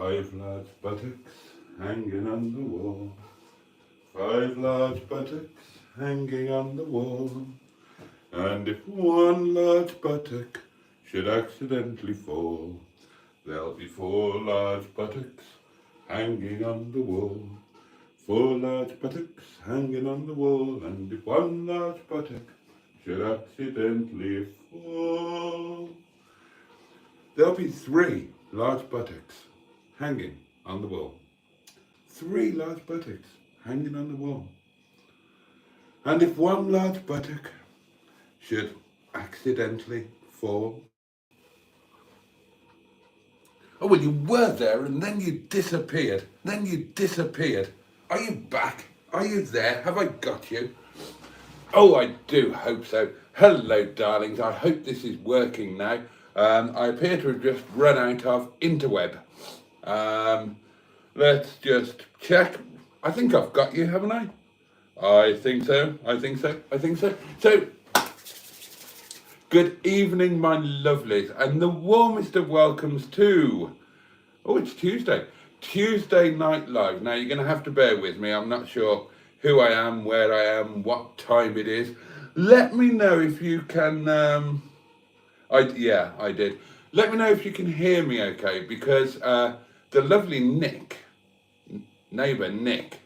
5 large buttocks hanging on the wall. 5 large buttocks hanging on the wall. And if one large buttock should accidentally fall, there'll be 4 large buttocks hanging on the wall. 4 large buttocks hanging on the wall. And if one large buttock should accidentally fall, there'll be 3 large buttocks hanging on the wall. 3 large buttocks hanging on the wall. And if one large buttock should accidentally fall. Oh, well, you were there and then you disappeared. Are you back? Are you there? Have I got you? Oh, I do hope so. Hello, darlings. I hope this is working now. I appear to have just run out of interweb. Let's just check. I think I've got you, haven't I? I think so. So, good evening, my lovelies, and the warmest of welcomes to, it's Tuesday Night Live. Now, you're going to have to bear with me. I'm not sure who I am, where I am, what time it is. Let me know if you can, I did. Let me know if you can hear me okay, because the lovely neighbour Nick,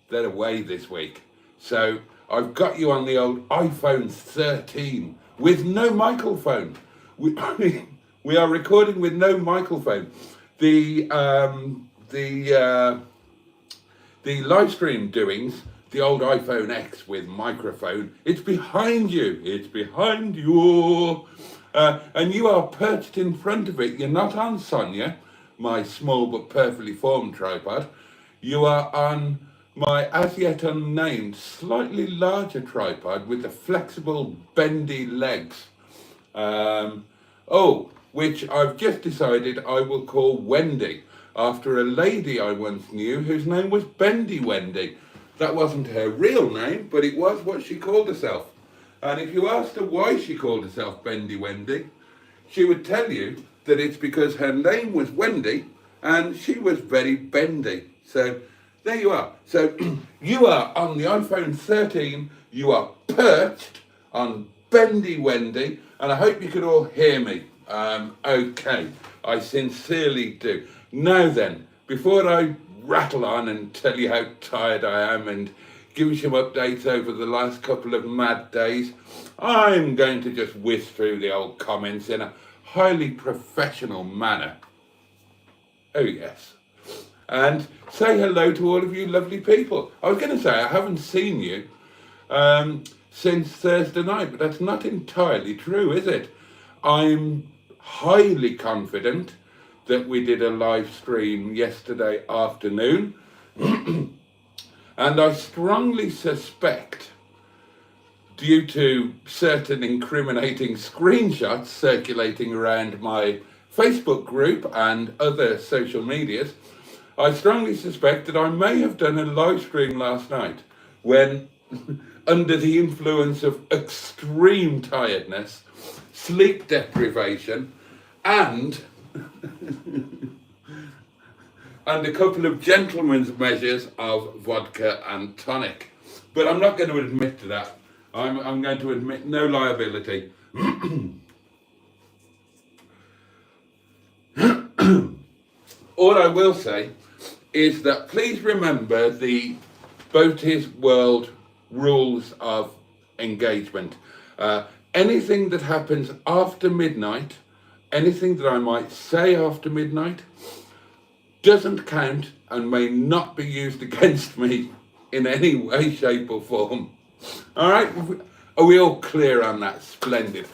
they're away this week. So I've got you on the old iPhone 13 with no microphone. We are recording with no microphone. The live stream doings, the old iPhone X with microphone, it's behind you. And you are perched in front of it. You're not on Sonia, my small but perfectly formed tripod. You are on my as yet unnamed, slightly larger tripod with the flexible, bendy legs. Which I've just decided I will call Wendy, after a lady I once knew whose name was Bendy Wendy. That wasn't her real name, but it was what she called herself. And if you asked her why she called herself Bendy Wendy, she would tell you that it's because her name was Wendy and she was very bendy. So there you are. So you are on the iPhone 13, you are perched on Bendy Wendy, and I hope you can all hear me. Okay, I sincerely do. Now then, before I rattle on and tell you how tired I am and give you some updates over the last couple of mad days, I'm going to just whisk through the old comments in a highly professional manner. Oh yes. And say hello to all of you lovely people. I was going to say I haven't seen you since Thursday night, but that's not entirely true, is it? I'm highly confident that we did a live stream yesterday afternoon, and I strongly suspect, due to certain incriminating screenshots circulating around my Facebook group and other social medias, I strongly suspect that I may have done a live stream last night when, under the influence of extreme tiredness, sleep deprivation, and a couple of gentlemen's measures of vodka and tonic. But I'm not going to admit to that. I'm going to admit no liability. All I will say is that please remember the Boaty's World rules of engagement. Anything that happens after midnight, anything that I might say after midnight, doesn't count and may not be used against me in any way, shape or form. All right? Are we all clear on that? Splendid.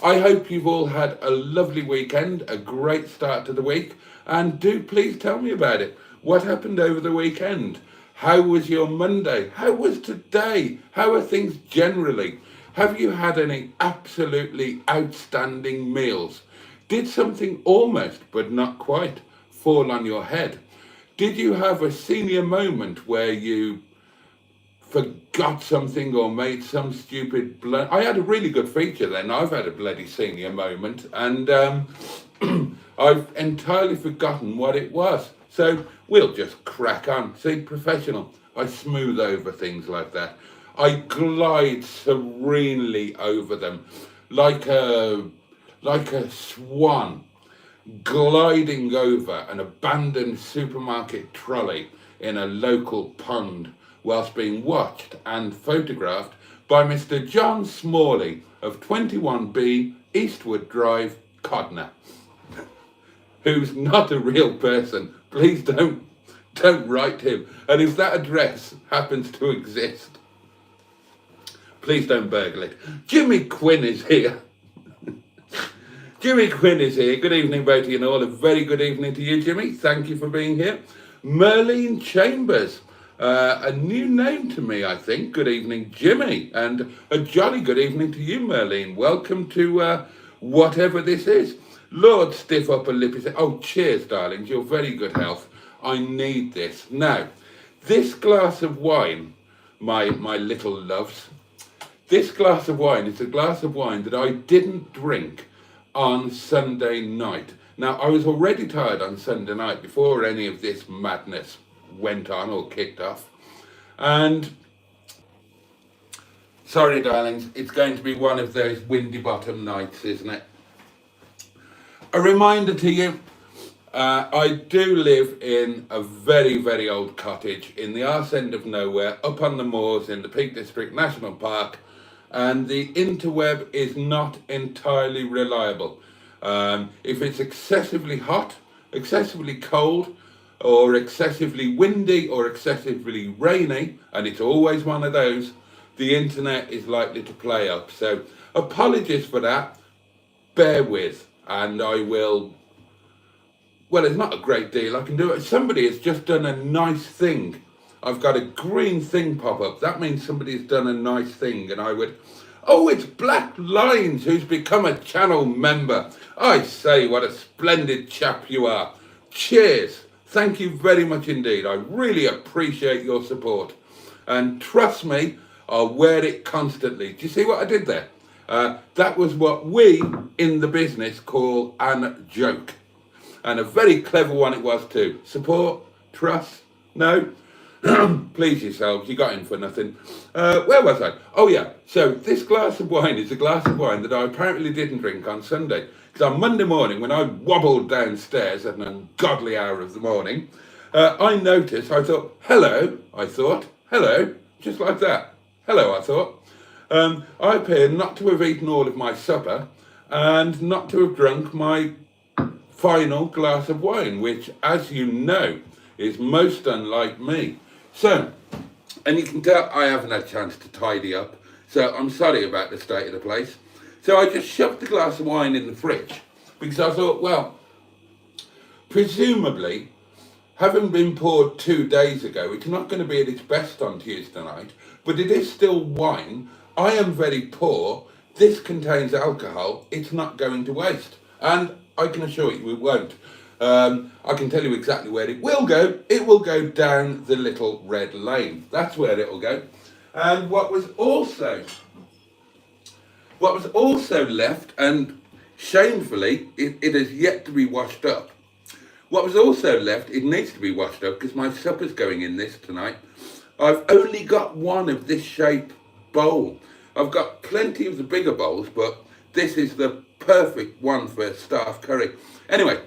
I hope you've all had a lovely weekend, a great start to the week, and do please tell me about it. What happened over the weekend? How was your Monday? How was today? How are things generally? Have you had any absolutely outstanding meals? Did something almost, but not quite, fall on your head? Did you have a senior moment where you forgot something or made some stupid I had a really good feature then. I've had a bloody senior moment, and I've entirely forgotten what it was. So we'll just crack on. See, professional. I smooth over things like that. I glide serenely over them like a swan gliding over an abandoned supermarket trolley in a local pond whilst being watched and photographed by Mr. John Smalley of 21B Eastwood Drive, Codner, who's not a real person. Please don't write him. And if that address happens to exist, please don't burgle it. Jimmy Quinn is here. Jimmy Quinn is here. Good evening, Boaty and all. A very good evening to you, Jimmy. Thank you for being here. Merlene Chambers, a new name to me, I think. Good evening, Jimmy. And a jolly good evening to you, Merlene. Welcome to whatever this is. Lord Stiff Upper Lip is... Oh, cheers, darlings. Your very good health. I need this. Now, this glass of wine, my little loves, this glass of wine is a glass of wine that I didn't drink on Sunday night. Now, I was already tired on Sunday night before any of this madness went on or kicked off. And, sorry, darlings, it's going to be one of those windy bottom nights, isn't it? A reminder to you, I do live in a very, very old cottage in the arse end of nowhere, up on the moors in the Peak District National Park, and the interweb is not entirely reliable. If it's excessively hot, excessively cold, or excessively windy, or excessively rainy, and it's always one of those, the internet is likely to play up. So apologies for that, bear with, and I will... Well, it's not a great deal I can do. Somebody has just done a nice thing. I've got a green thing pop up. That means somebody's done a nice thing, and I would... Oh, it's Black Lines, who's become a channel member. I say, what a splendid chap you are. Cheers. Thank you very much indeed. I really appreciate your support. And trust me, I'll wear it constantly. Do you see what I did there? That was what we in the business call an joke. And a very clever one it was too. Support, trust, no? Please yourselves, you got in for nothing. Where was I? Oh yeah, so this glass of wine is a glass of wine that I apparently didn't drink on Sunday. Because on Monday morning, when I wobbled downstairs at an ungodly hour of the morning, I noticed, I thought, hello, just like that. Hello, I thought. I appear not to have eaten all of my supper and not to have drunk my final glass of wine, which, as you know, is most unlike me. So, and you can tell I haven't had a chance to tidy up, so I'm sorry about the state of the place. So I just shoved the glass of wine in the fridge, because I thought, well, presumably, having been poured 2 days ago, it's not going to be at its best on Tuesday night, but it is still wine. I am very poor. This contains alcohol. It's not going to waste. And I can assure you it won't. I can tell you exactly where it will go. It will go down the little red lane. That's where it will go. And what was also left, and shamefully, it has yet to be washed up. What was also left, it needs to be washed up because my supper's going in this tonight. I've only got one of this shape bowl. I've got plenty of the bigger bowls, but this is the perfect one for staff curry. Anyway,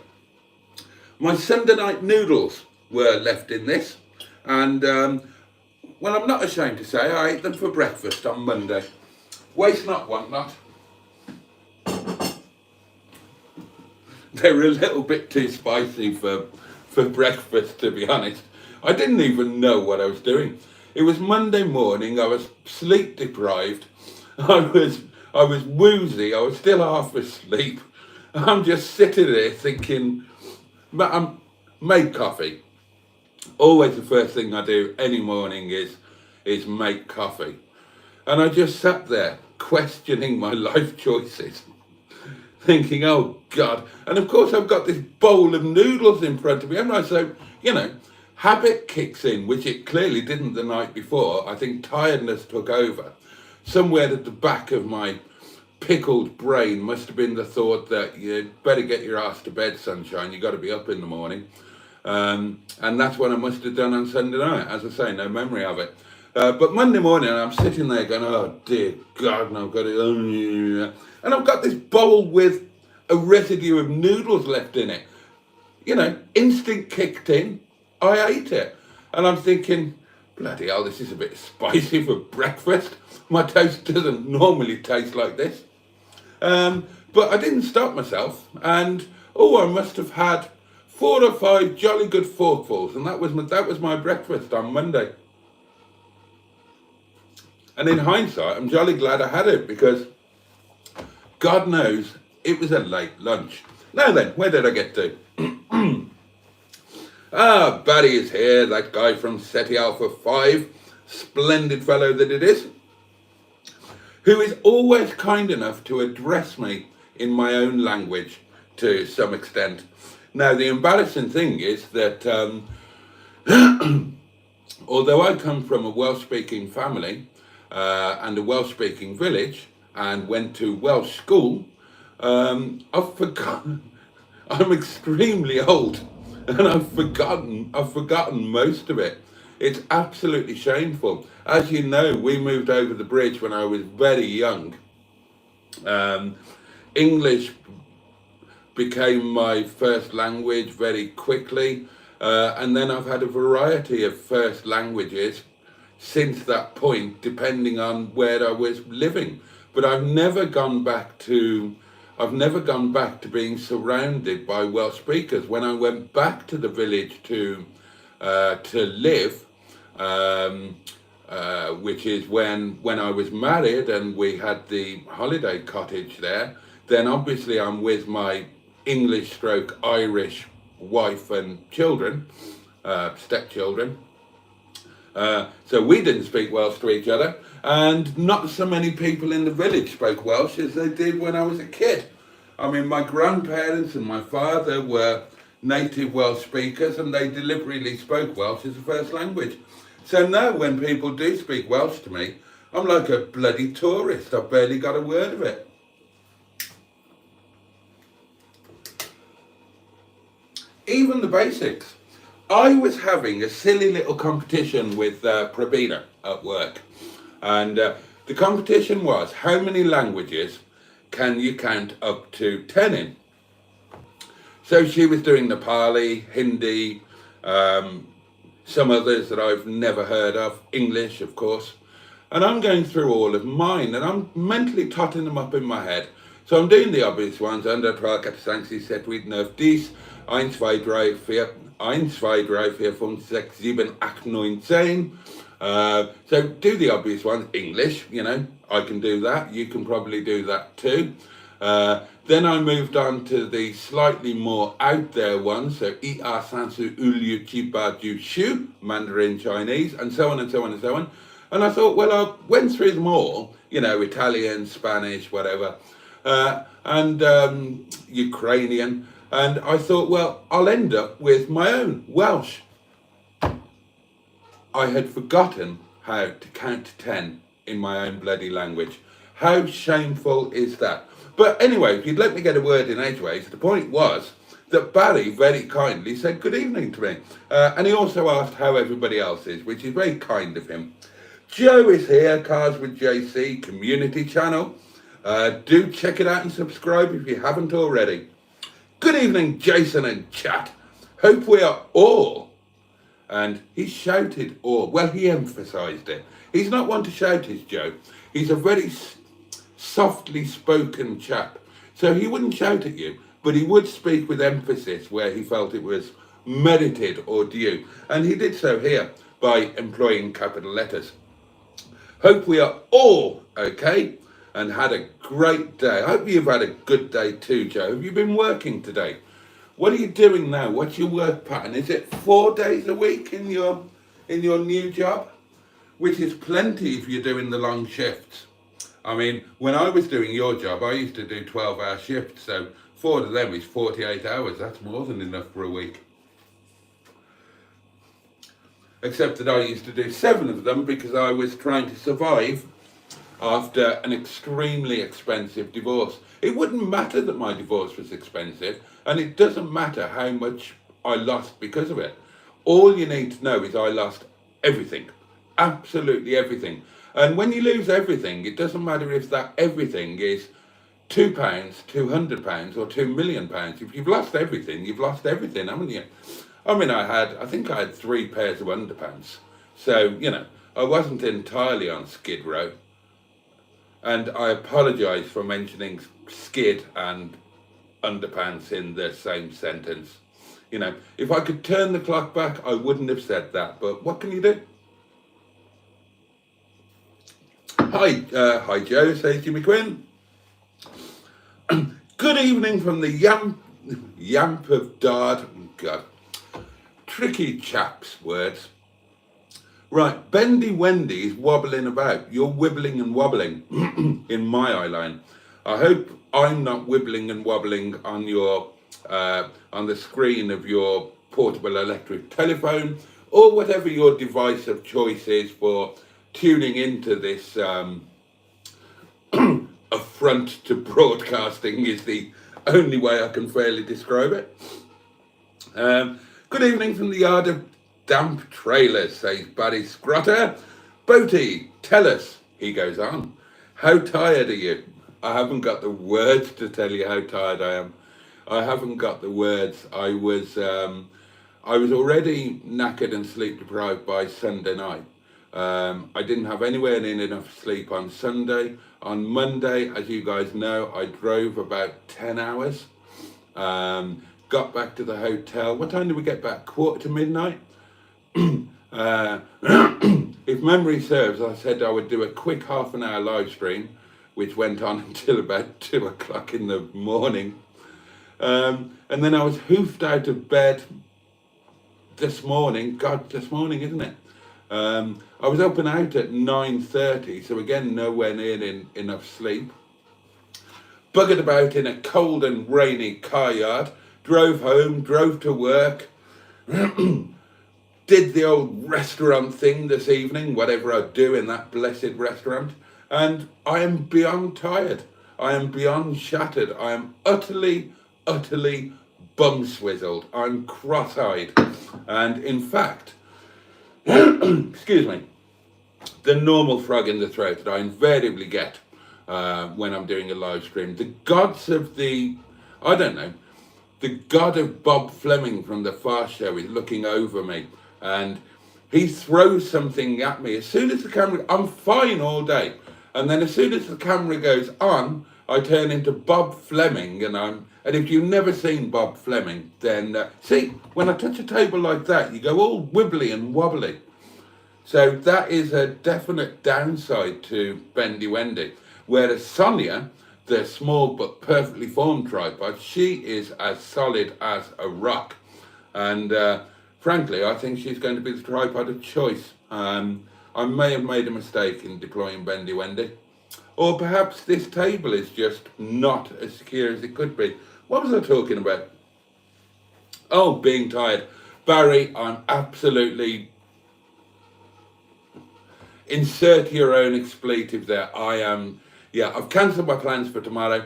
my Sunday night noodles were left in this, and well, I'm not ashamed to say I ate them for breakfast on Monday. Waste not, want not. They were a little bit too spicy for breakfast, to be honest. I didn't even know what I was doing. It was Monday morning. I was sleep deprived. I was woozy. I was still half asleep. I'm just sitting there thinking, make coffee. Always the first thing I do any morning is make coffee. And I just sat there questioning my life choices, thinking, oh God. And of course I've got this bowl of noodles in front of me. And I so, habit kicks in, which it clearly didn't the night before. I think tiredness took over. Somewhere at the back of my pickled brain must have been the thought that you'd better get your ass to bed, sunshine. You've got to be up in the morning. And that's what I must have done on Sunday night. As I say, no memory of it. But Monday morning, I'm sitting there going, oh dear God, and I've got it. And I've got this bowl with a residue of noodles left in it. Instinct kicked in. I ate it. And I'm thinking, bloody hell, this is a bit spicy for breakfast. My toast doesn't normally taste like this. But I didn't stop myself. And, I must have had 4 or 5 jolly good forkfuls. And that was my breakfast on Monday. And in hindsight, I'm jolly glad I had it, because God knows it was a late lunch. Now then, where did I get to? Barry is here, that guy from SETI Alpha 5, splendid fellow that it is, who is always kind enough to address me in my own language to some extent. Now, the embarrassing thing is that although I come from a Welsh-speaking family and a Welsh-speaking village and went to Welsh school, I've forgotten. I'm extremely old, and I've forgotten most of it. It's absolutely shameful. As you know, we moved over the bridge when I was very young. English became my first language very quickly, and then I've had a variety of first languages since that point, depending on where I was living. But I've never gone back to being surrounded by Welsh speakers. When I went back to the village to live, which is when I was married and we had the holiday cottage there, then obviously I'm with my English/Irish wife and children, stepchildren. So we didn't speak Welsh to each other, and not so many people in the village spoke Welsh as they did when I was a kid. I mean, my grandparents and my father were native Welsh speakers, and they deliberately spoke Welsh as a first language. So now when people do speak Welsh to me, I'm like a bloody tourist. I've barely got a word of it. Even the basics. I was having a silly little competition with Pravina at work, and the competition was, how many languages can you count up to 10 in? So she was doing Nepali, Hindi, some others that I've never heard of, English of course, and I'm going through all of mine, and I'm mentally totting them up in my head. So I'm doing the obvious ones. 1, 2, 3, 4, 5, 10, 1, 2, 3, 4, 1, 2, 3, 4, 5, 6, 7, 8, 9, 10. So do the obvious ones. English, I can do that. You can probably do that too. Then I moved on to the slightly more out there ones. So I, sansu, ulu, chiba, ju, shu, Mandarin Chinese, and so on and so on and so on. And I thought, well, I went through them all, Italian, Spanish, whatever, and Ukrainian. And I thought, well, I'll end up with my own Welsh. I had forgotten how to count to 10 in my own bloody language. How shameful is that? But anyway, if you'd let me get a word in edgeways, the point was that Barry very kindly said good evening to me. And he also asked how everybody else is, which is very kind of him. Joe is here, Cars with JC, community channel. Do check it out and subscribe if you haven't already. Good evening, Jason and chat. Hope we are all, and he shouted all, well, he emphasised it. He's not one to shout, is Joe. He's a very softly spoken chap. So he wouldn't shout at you, but he would speak with emphasis where he felt it was merited or due. And he did so here by employing capital letters. Hope we are all okay and had a great day. I hope you've had a good day too, Joe. Have you been working today? What are you doing now? What's your work pattern? Is it 4 days a week in your new job? Which is plenty if you're doing the long shifts. I mean, when I was doing your job, I used to do 12-hour shifts, so 4 of them is 48 hours. That's more than enough for a week. Except that I used to do 7 of them because I was trying to survive after an extremely expensive divorce. It wouldn't matter that my divorce was expensive, and it doesn't matter how much I lost because of it. All you need to know is I lost everything, absolutely everything. And when you lose everything, it doesn't matter if that everything is £2, £200, or £2 million. If you've lost everything, you've lost everything, haven't you? I mean, I think I had 3 pairs of underpants. So, I wasn't entirely on Skid Row. And I apologise for mentioning skid and underpants in the same sentence. If I could turn the clock back, I wouldn't have said that. But what can you do? Hi Joe, says Jimmy Quinn. Good evening from the Yamp of Dard. God, tricky chaps words. Right, Bendy Wendy is wobbling about. You're wibbling and wobbling in my eye line. I hope I'm not wibbling and wobbling on your on the screen of your portable electric telephone, or whatever your device of choice is for tuning into this affront to broadcasting is the only way I can fairly describe it. Good evening from the yard of damp trailers, says Barry Scrotter. Boaty, tell us, he goes on, how tired are you? I haven't got the words to tell you how tired I am. I haven't got the words. I was already knackered and sleep deprived by Sunday night. I didn't have anywhere near enough sleep on Sunday. On Monday, as you guys know, I drove about 10 hours. Got back to the hotel. What time did we get back? 1:45? If memory serves, I said I would do a quick half-an-hour live stream, which went on until about 2 o'clock in the morning. And then I was hoofed out of bed this morning. God, this morning, isn't it? I was up and out at 9:30, so again, nowhere near enough sleep. Buggered about in a cold and rainy car yard. Drove home, drove to work. Did the old restaurant thing this evening, whatever I do in that blessed restaurant. And I am beyond tired. I am beyond shattered. I am utterly bum-swizzled. I'm cross-eyed. And in fact, excuse me, the normal frog in the throat that I invariably get when I'm doing a live stream. The gods of the god of Bob Fleming from the Far Show is looking over me, and he throws something at me. As soon as the camera, I'm fine all day, and then as soon as the camera goes on, I turn into Bob Fleming, and if you've never seen Bob Fleming, then see, when I touch a table like that, you go all wibbly and wobbly. So that is a definite downside to Bendy Wendy. Whereas Sonia, the small but perfectly formed tripod, she is as solid as a rock. And frankly, I think she's going to be the tripod of choice. I may have made a mistake in deploying Bendy Wendy. Or perhaps this table is just not as secure as it could be. What was I talking about? Oh, being tired. Barry, I'm absolutely... Insert your own expletive there. I've cancelled my plans for tomorrow.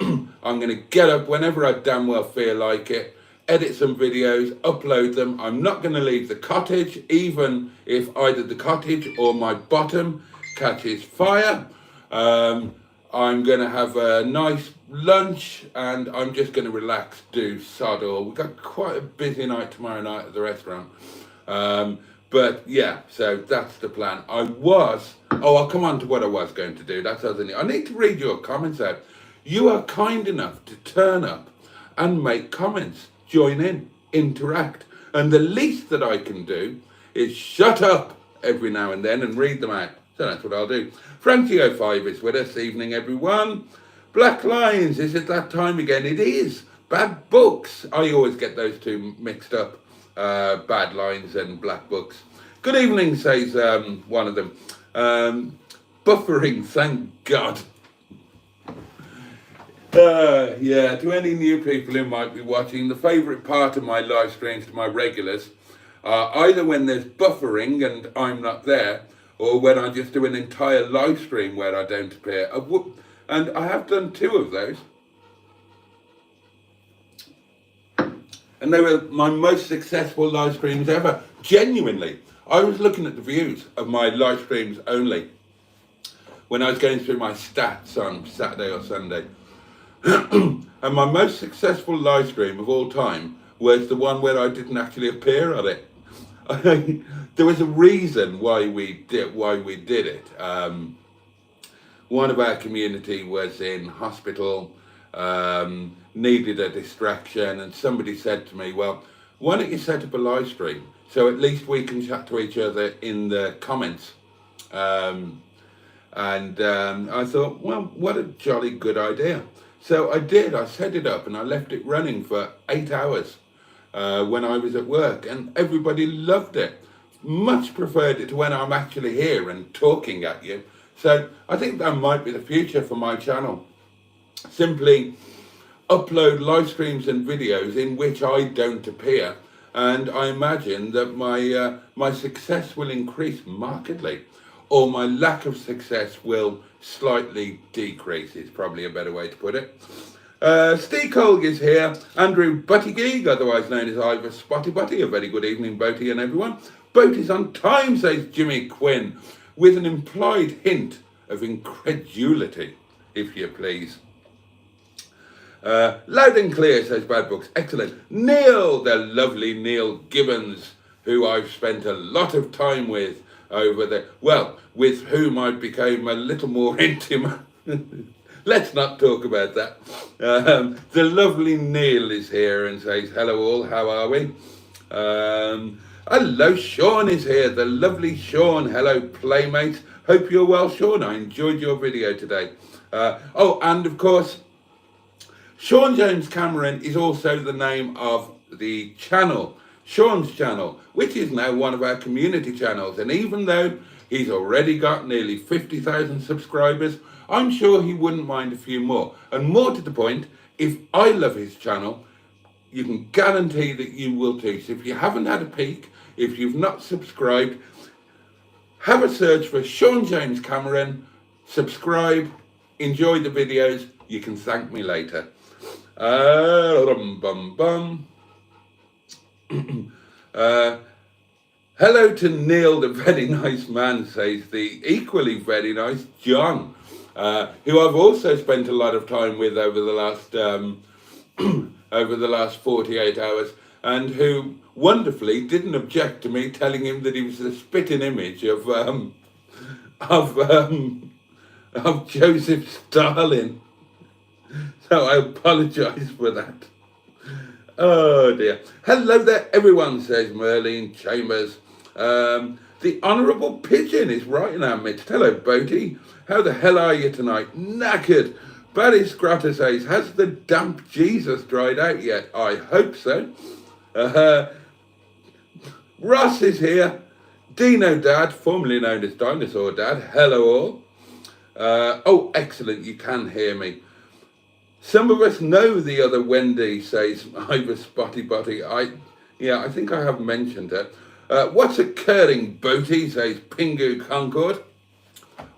I'm going to get up whenever I damn well feel like it, edit some videos, upload them. I'm not going to leave the cottage, even if either the cottage or my bottom catches fire. I'm going to have a nice lunch, and I'm just going to relax, do sod all. We've got quite a busy night tomorrow night at the restaurant. But yeah, so that's the plan. I'll come on to what I was going to do. That's other thing. I need to read your comments out. You are kind enough to turn up and make comments, join in, interact. And the least that I can do is shut up every now and then and read them out. So that's what I'll do. Frankie05 is with us. Evening, everyone. Black Lions, is it that time again? It is. Bad books. I always get those two mixed up. Bad lines and black books. Good evening, says one of them. Buffering, thank God. To any new people who might be watching, the favourite part of my live streams to my regulars are either when there's buffering and I'm not there, or when I just do an entire live stream where I don't appear. And I have done 2 of those. And they were my most successful live streams ever. Genuinely. I was looking at the views of my live streams only when I was going through my stats on Saturday or Sunday. And my most successful live stream of all time was the one where I didn't actually appear on it. There was a reason why we did it. One of our community was in hospital, needed a distraction, and somebody said to me, well, why don't you set up a live stream so at least we can chat to each other in the comments. I thought, well, what a jolly good idea. So I did. I set it up and I left it running for 8 hours when I was at work, and everybody loved it. Much preferred it to when I'm actually here and talking at you. So I think that might be the future for my channel. Simply upload live streams and videos in which I don't appear, and I imagine that my success will increase markedly, or my lack of success will slightly decrease, is probably a better way to put it. Steve Colg is here. Andrew Buttigieg, otherwise known as Ivor Spotty Butty. A very good evening, Boaty and everyone. Boaty's on time, says Jimmy Quinn, with an implied hint of incredulity, if you please. Loud and clear, says Bad Books. Excellent. Neil, the lovely Neil Gibbons, who I've spent a lot of time with over there. Well, with whom I became a little more intimate. Let's not talk about that. The lovely Neil is here and says, hello all, how are we? Hello, Sean is here. The lovely Sean. Hello, playmates. Hope you're well, Sean. I enjoyed your video today. Oh, and of course, Sean James Cameron is also the name of the channel, Sean's channel, which is now one of our community channels. And even though he's already got nearly 50,000 subscribers, I'm sure he wouldn't mind a few more. And more to the point, if I love his channel, you can guarantee that you will too. So if you haven't had a peek, if you've not subscribed, have a search for Sean James Cameron, subscribe, enjoy the videos. You can thank me later. Hello to Neil, the very nice man, says the equally very nice John, who I've also spent a lot of time with over the last 48 hours, and who wonderfully didn't object to me telling him that he was the spitting image of Joseph Stalin. So I apologise for that. Oh dear. Hello there everyone, says Merlin Chambers. The Honourable Pigeon is right in our midst. Hello Boaty. How the hell are you tonight? Knackered. Barry Scrotter says, has the damp Jesus dried out yet? I hope so. Ross is here. Dino Dad, formerly known as Dinosaur Dad. Hello all. Oh, excellent. You can hear me. Some of us know the other Wendy, says Ivor Spotty Butty. I think I have mentioned her. What's occurring, Boaty, says Pingu Concord.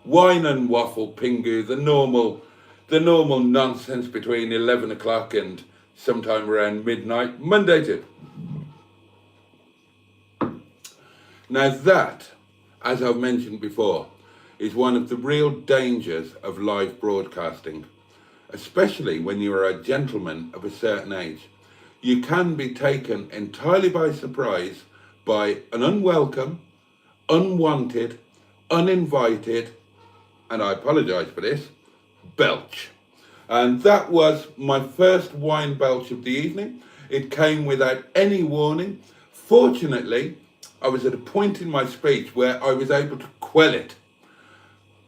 Wine and waffle, Pingu, the normal nonsense between 11 o'clock and sometime around midnight, Monday to. Now that, as I've mentioned before, is one of the real dangers of live broadcasting. Especially when you are a gentleman of a certain age. You can be taken entirely by surprise by an unwelcome, unwanted, uninvited, and I apologise for this, belch. And that was my first wine belch of the evening. It came without any warning. Fortunately, I was at a point in my speech where I was able to quell it.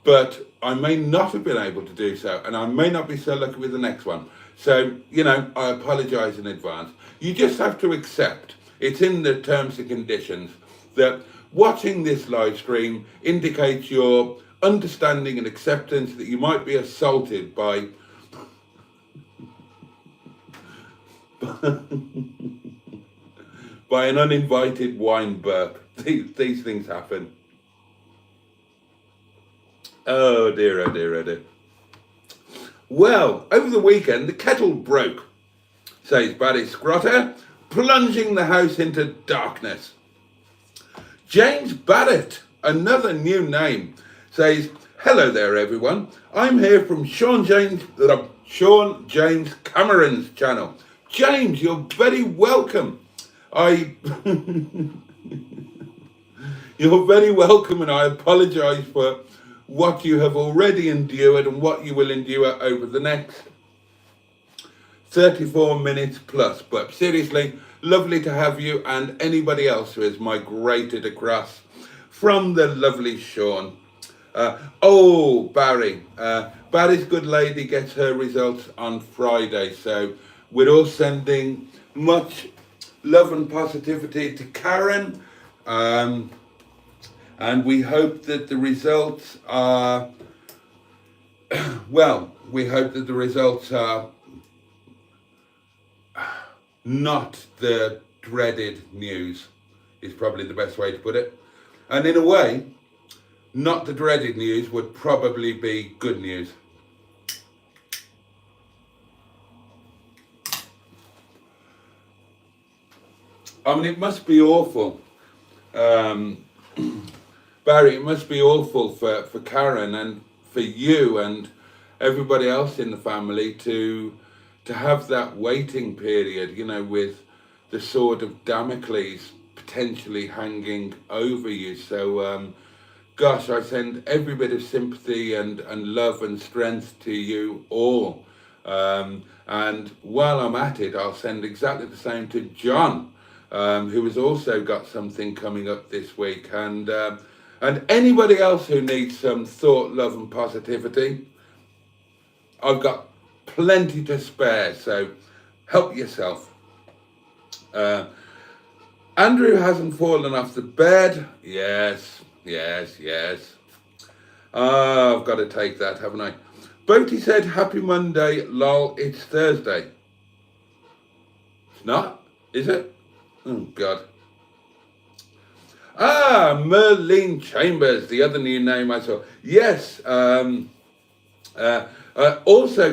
But I may not have been able to do so, and I may not be so lucky with the next one. So, I apologise in advance. You just have to accept, it's in the terms and conditions, that watching this live stream indicates your understanding and acceptance that you might be assaulted by by an uninvited wine burp. These things happen. Oh dear, oh dear, oh dear. Well, over the weekend the kettle broke, says Barry Scrotter, plunging the house into darkness. James Barrett, another new name, says, hello there everyone. I'm here from Sean James Cameron's channel. James, you're very welcome. You're very welcome, and I apologise for what you have already endured and what you will endure over the next 34 minutes plus. But seriously, lovely to have you and anybody else who has migrated across from the lovely Sean. Barry. Barry's good lady gets her results on Friday, so we're all sending much love and positivity to Karen. And we hope that the results are, we hope that the results are not the dreaded news, is probably the best way to put it. And in a way, not the dreaded news would probably be good news. I mean, it must be awful. Barry, it must be awful for Karen and for you and everybody else in the family to have that waiting period, you know, with the sword of Damocles potentially hanging over you. So, gosh, I send every bit of sympathy and love and strength to you all. And while I'm at it, I'll send exactly the same to John, who has also got something coming up this week. And anybody else who needs some thought, love and positivity, I've got plenty to spare, so help yourself. Andrew hasn't fallen off the bed. Yes. I've got to take that, haven't I? Boaty said, happy Monday, lol, it's Thursday. It's not, is it? Oh, God. Merlin Chambers, the other new name I saw. Yes, also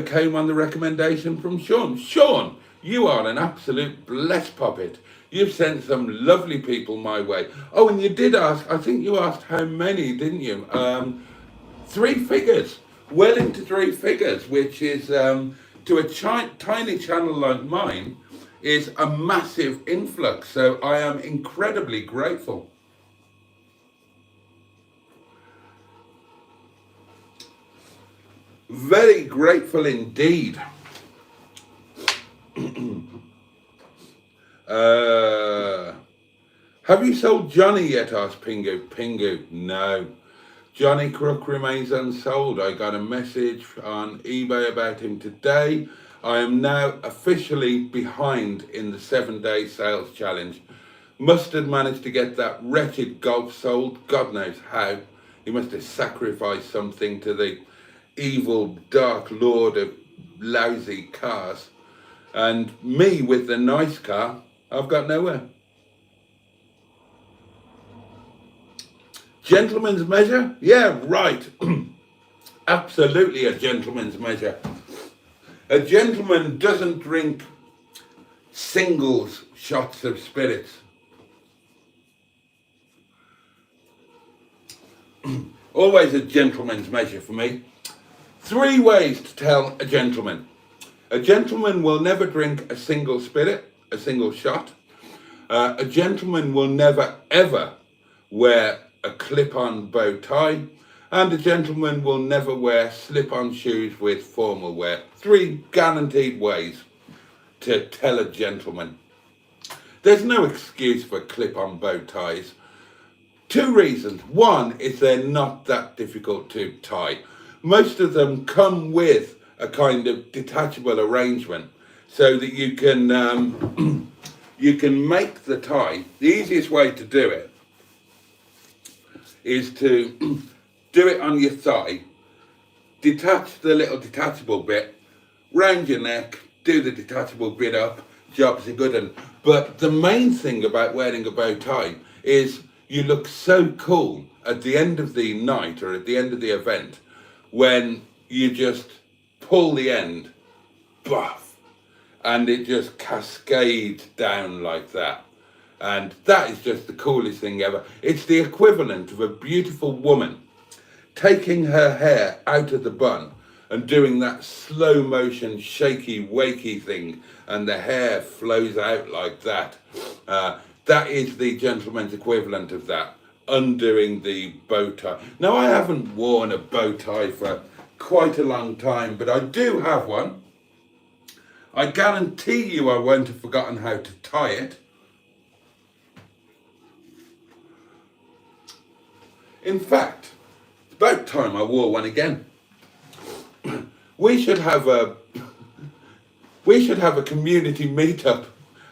came on the recommendation from Sean. Sean, you are an absolute bless poppet. You've sent some lovely people my way. Oh, and you did ask, I think you asked how many, didn't you? 3 figures, well into 3 figures, which is, to a tiny channel like mine, is a massive influx. So I am incredibly grateful. Very grateful indeed. Have you sold Johnny yet? Asked Pingu. Pingu, no. Johnny Crook remains unsold. I got a message on eBay about him today. I am now officially behind in the 7-day sales challenge. Mustard managed to get that wretched Golf sold. God knows how. He must have sacrificed something to the evil dark lord of lousy cars. And me with the nice car, I've got nowhere. Gentleman's measure? Yeah, right. Absolutely a gentleman's measure. A gentleman doesn't drink singles shots of spirits. Always a gentleman's measure for me. 3 ways to tell a gentleman. A gentleman will never drink a single spirit, a single shot. A gentleman will never ever wear a clip-on bow tie. And a gentleman will never wear slip-on shoes with formal wear. 3 guaranteed ways to tell a gentleman. There's no excuse for clip-on bow ties. 2 reasons. One is they're not that difficult to tie. Most of them come with a kind of detachable arrangement so that you can you can make the tie. The easiest way to do it is to do it on your thigh, detach the little detachable bit, round your neck, do the detachable bit up, jobs are good. But the main thing about wearing a bow tie is you look so cool at the end of the night or at the end of the event when you just pull the end, buff, and it just cascades down like that. And that is just the coolest thing ever. It's the equivalent of a beautiful woman taking her hair out of the bun and doing that slow motion shaky wakey thing, and the hair flows out like that. That is the gentleman's equivalent of that, undoing the bow tie. Now, I haven't worn a bow tie for quite a long time, but I do have one. I guarantee you I won't have forgotten how to tie it. In fact, it's about time I wore one again. We should have a community meetup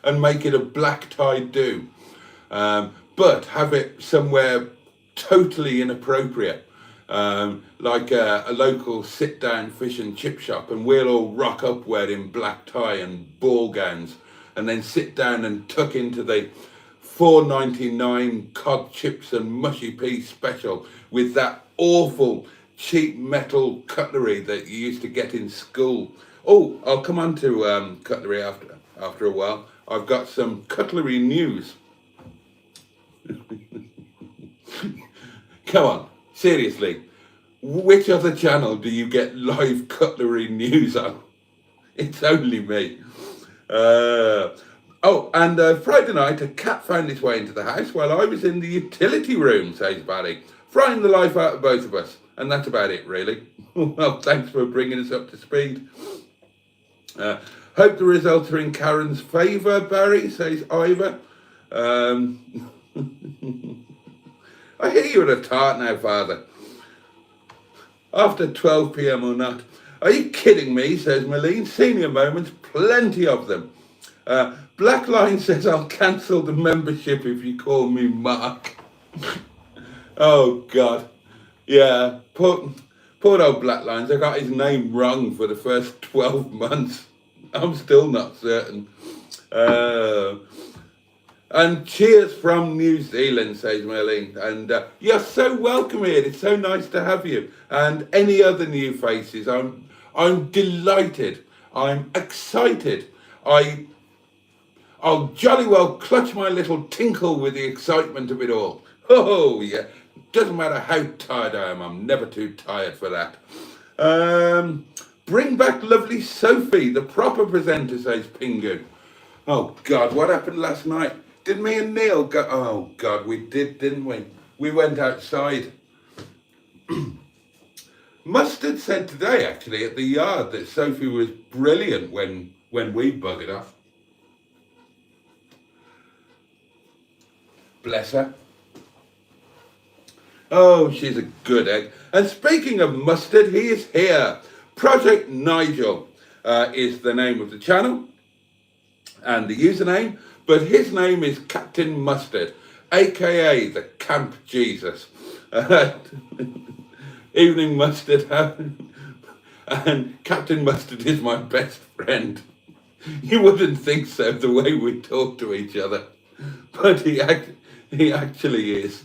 and make it a black tie do, but have it somewhere totally inappropriate, like a local sit-down fish and chip shop, and we'll all rock up wearing black tie and ball gowns, and then sit down and tuck into the $4.99 cod chips and mushy peas special with that awful cheap metal cutlery that you used to get in school. Oh, I'll come on to cutlery after a while. I've got some cutlery news. Come on, seriously. Which other channel do you get live cutlery news on? It's only me. Friday night, a cat found its way into the house while I was in the utility room, says Barry, frying the life out of both of us. And that's about it, really. Well, thanks for bringing us up to speed. Hope the results are in Karen's favour, Barry, says Ivor. I hear you're a tart now, Father. After 12 p.m. or not. Are you kidding me, says Malene. Senior moments, plenty of them. Blackline says I'll cancel the membership if you call me Mark. Oh, God. Yeah, poor old Blacklines. I got his name wrong for the first 12 months. I'm still not certain. And cheers from New Zealand, says Merlin. And you're so welcome here. It's so nice to have you. And any other new faces, I'm delighted. I'm excited. I'll jolly well clutch my little tinkle with the excitement of it all. Oh, yeah. Doesn't matter how tired I am. I'm never too tired for that. Bring back lovely Sophie, the proper presenter, says Pingu. Oh, God, what happened last night? Did me and Neil go? Oh, God, we did, didn't we? We went outside. Mustard said today, actually, at the yard that Sophie was brilliant when we buggered off. Bless her. Oh, she's a good egg. And speaking of Mustard, he is here. Project Nigel is the name of the channel and the username, but his name is Captain Mustard, aka the Camp Jesus. Evening, Mustard. And Captain Mustard is my best friend. You wouldn't think so, the way we talk to each other, but he actually is.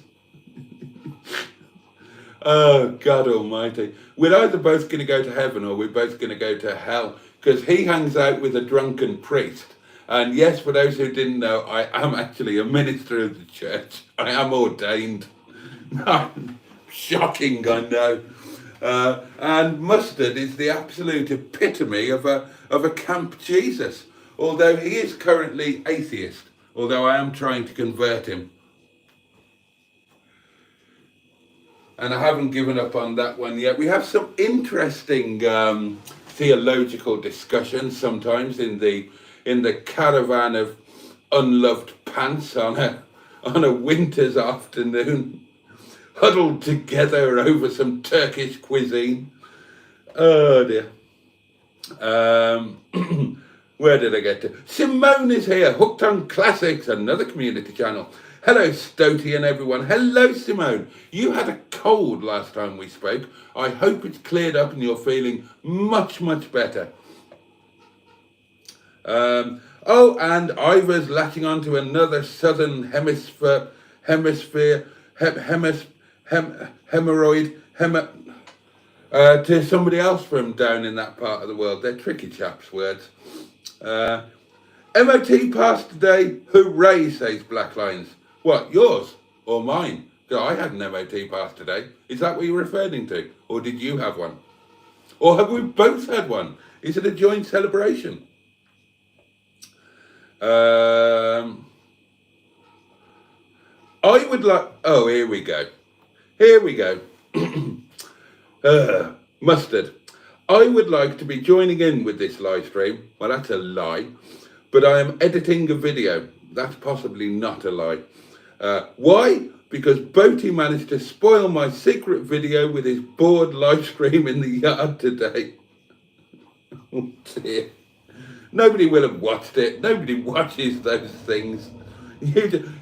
Oh, God almighty. We're either both going to go to heaven or we're both going to go to hell, because he hangs out with a drunken priest. And yes, for those who didn't know, I am actually a minister of the church. I am ordained. Shocking, I know. And Mustard is the absolute epitome of a Camp Jesus, although he is currently atheist, although I am trying to convert him. And I haven't given up on that one yet. We have some interesting theological discussions sometimes in the caravan of unloved pants on a winter's afternoon, huddled together over some Turkish cuisine. Oh dear. Where did I get to? Simone is here, hooked on classics, another community channel. Hello, Stoty and everyone. Hello, Simone. You had a cold last time we spoke. I hope it's cleared up and you're feeling much, much better. And Ivor's latching on to another Southern Hemisphere hemisphere, hemorrhoid, to somebody else from down in that part of the world. They're tricky chaps' words. MOT passed today, hooray, says Black Lions. What, yours or mine? So I had an MOT pass today. Is that what you're referring to? Or did you have one? Or have we both had one? Is it a joint celebration? I would like... Oh, here we go. Mustard. I would like to be joining in with this live stream. Well, that's a lie. But I am editing a video. That's possibly not a lie. Why? Because Boaty managed to spoil my secret video with his bored live stream in the yard today. Oh dear. Nobody will have watched it. Nobody watches those things.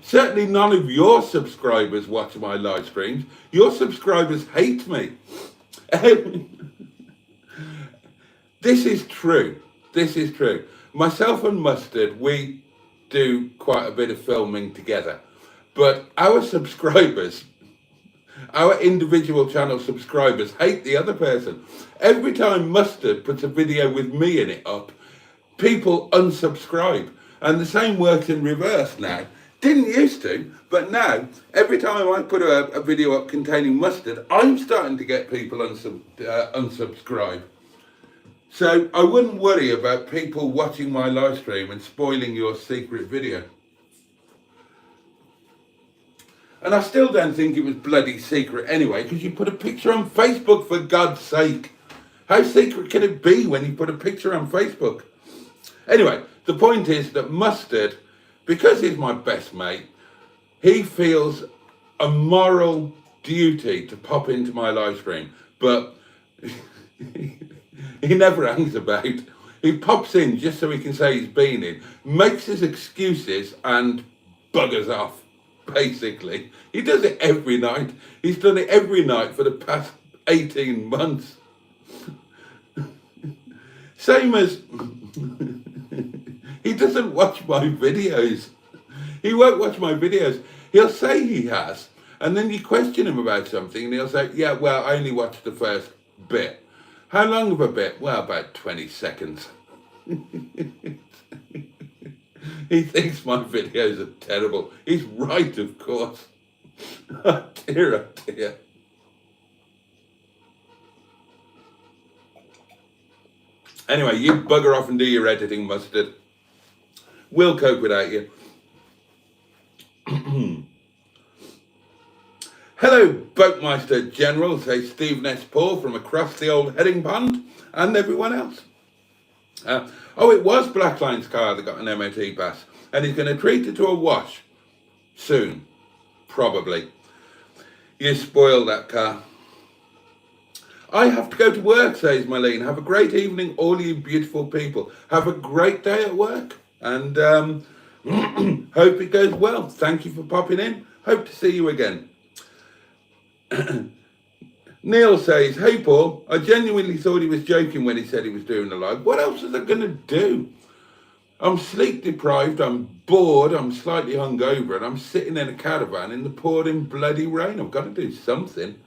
Certainly none of your subscribers watch my live streams. Your subscribers hate me. This is true. This is true. Myself and Mustard, we do quite a bit of filming together. But our subscribers, our individual channel subscribers, hate the other person. Every time Mustard puts a video with me in it up, people unsubscribe. And the same works in reverse now. Didn't used to, but now, every time I put a video up containing Mustard, I'm starting to get people unsubscribe. So I wouldn't worry about people watching my live stream and spoiling your secret video. And I still don't think it was bloody secret anyway, because you put a picture on Facebook, for God's sake. How secret can it be when you put a picture on Facebook? Anyway, the point is that Mustard, because he's my best mate, he feels a moral duty to pop into my live stream. But he never hangs about. He pops in just so he can say he's been in, makes his excuses and buggers off. Basically, he does it every night. He's done it every night for the past 18 months. Same as he doesn't watch my videos. He won't watch my videos. He'll say he has, and then you question him about something and he'll say, yeah, well, I only watched the first bit. How long of a bit? Well, about 20 seconds. He thinks my videos are terrible. He's right, of course. Oh dear, oh dear. Anyway, you bugger off and do your editing, Mustard. We'll cope without you. Hello, Boatmeister General, says Steve Ness Paul from across the old heading pond, and everyone else. Oh, it was Black Line's car that got an MOT pass, and he's going to treat it to a wash soon, probably. You spoiled that car. I have to go to work, says Marlene. Have a great evening, all you beautiful people. Have a great day at work, and hope it goes well. Thank you for popping in. Hope to see you again. Neil says, hey Paul, I genuinely thought he was joking when he said he was doing a live. What else is I going to do? I'm sleep deprived, I'm bored, I'm slightly hungover, and I'm sitting in a caravan in the pouring bloody rain. I've got to do something.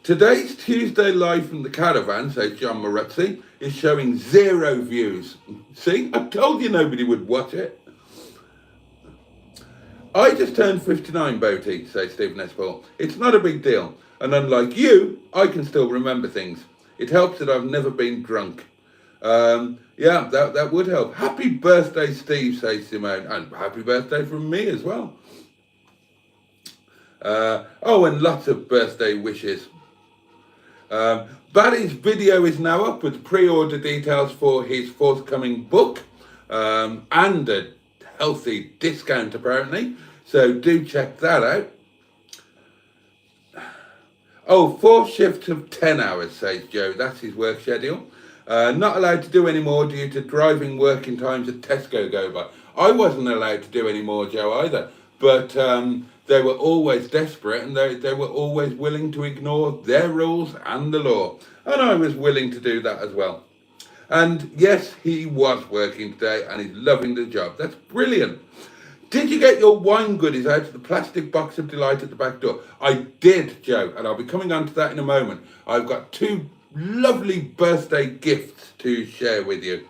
Today's Tuesday live from the caravan, says John Maruzzi, is showing 0 views. See, I told you nobody would watch it. I just turned 59, Boaty, says Stephen S. Paul. It's not a big deal. And unlike you, I can still remember things. It helps that I've never been drunk. Yeah, that would help. Happy birthday, Steve, says Simone. And happy birthday from me as well. Oh, and lots of birthday wishes. Barry's video is now up with pre-order details for his forthcoming book. And a healthy discount apparently, so do check that out. Oh, 4 shifts of 10 hours, says Joe. That's his work schedule. Not allowed to do any more due to driving working times at Tesco go by. I wasn't allowed to do any more, Joe, either, but they were always desperate, and they were always willing to ignore their rules and the law, and I was willing to do that as well. And yes, he was working today and he's loving the job. That's brilliant. Did you get your wine goodies out of the plastic box of delight at the back door? I did, Joe, and I'll be coming on to that in a moment. I've got 2 lovely birthday gifts to share with you.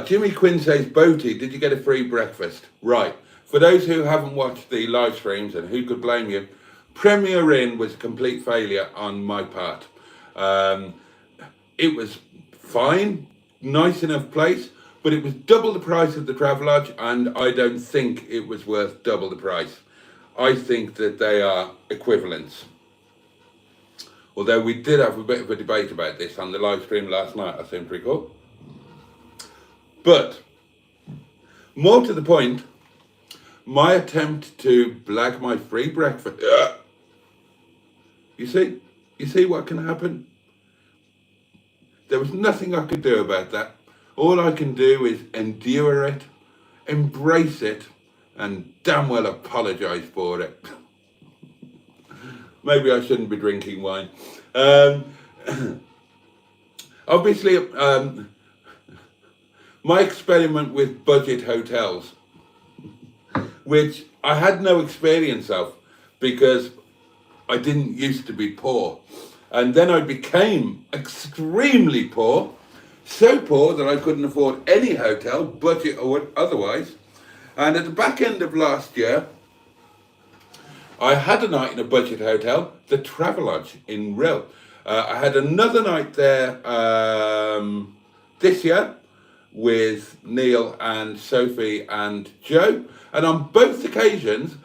Jimmy Quinn says, Boaty, did you get a free breakfast? Right. For those who haven't watched the live streams, and who could blame you, Premier Inn was a complete failure on my part. It was fine, nice enough place, but it was double the price of the Travelodge, and I don't think it was worth double the price. I think that they are equivalents. Although we did have a bit of a debate about this on the live stream last night, I seem to recall. But, more to the point, my attempt to blag my free breakfast. You see what can happen? There was nothing I could do about that. All I can do is endure it, embrace it, and damn well apologise for it. Maybe I shouldn't be drinking wine. Obviously, my experiment with budget hotels, which I had no experience of because I didn't used to be poor. And then I became extremely poor, so poor that I couldn't afford any hotel, budget or otherwise. And at the back end of last year, I had a night in a budget hotel, the Travelodge in Rill. I had another night there this year with Neil and Sophie and Joe. And on both occasions,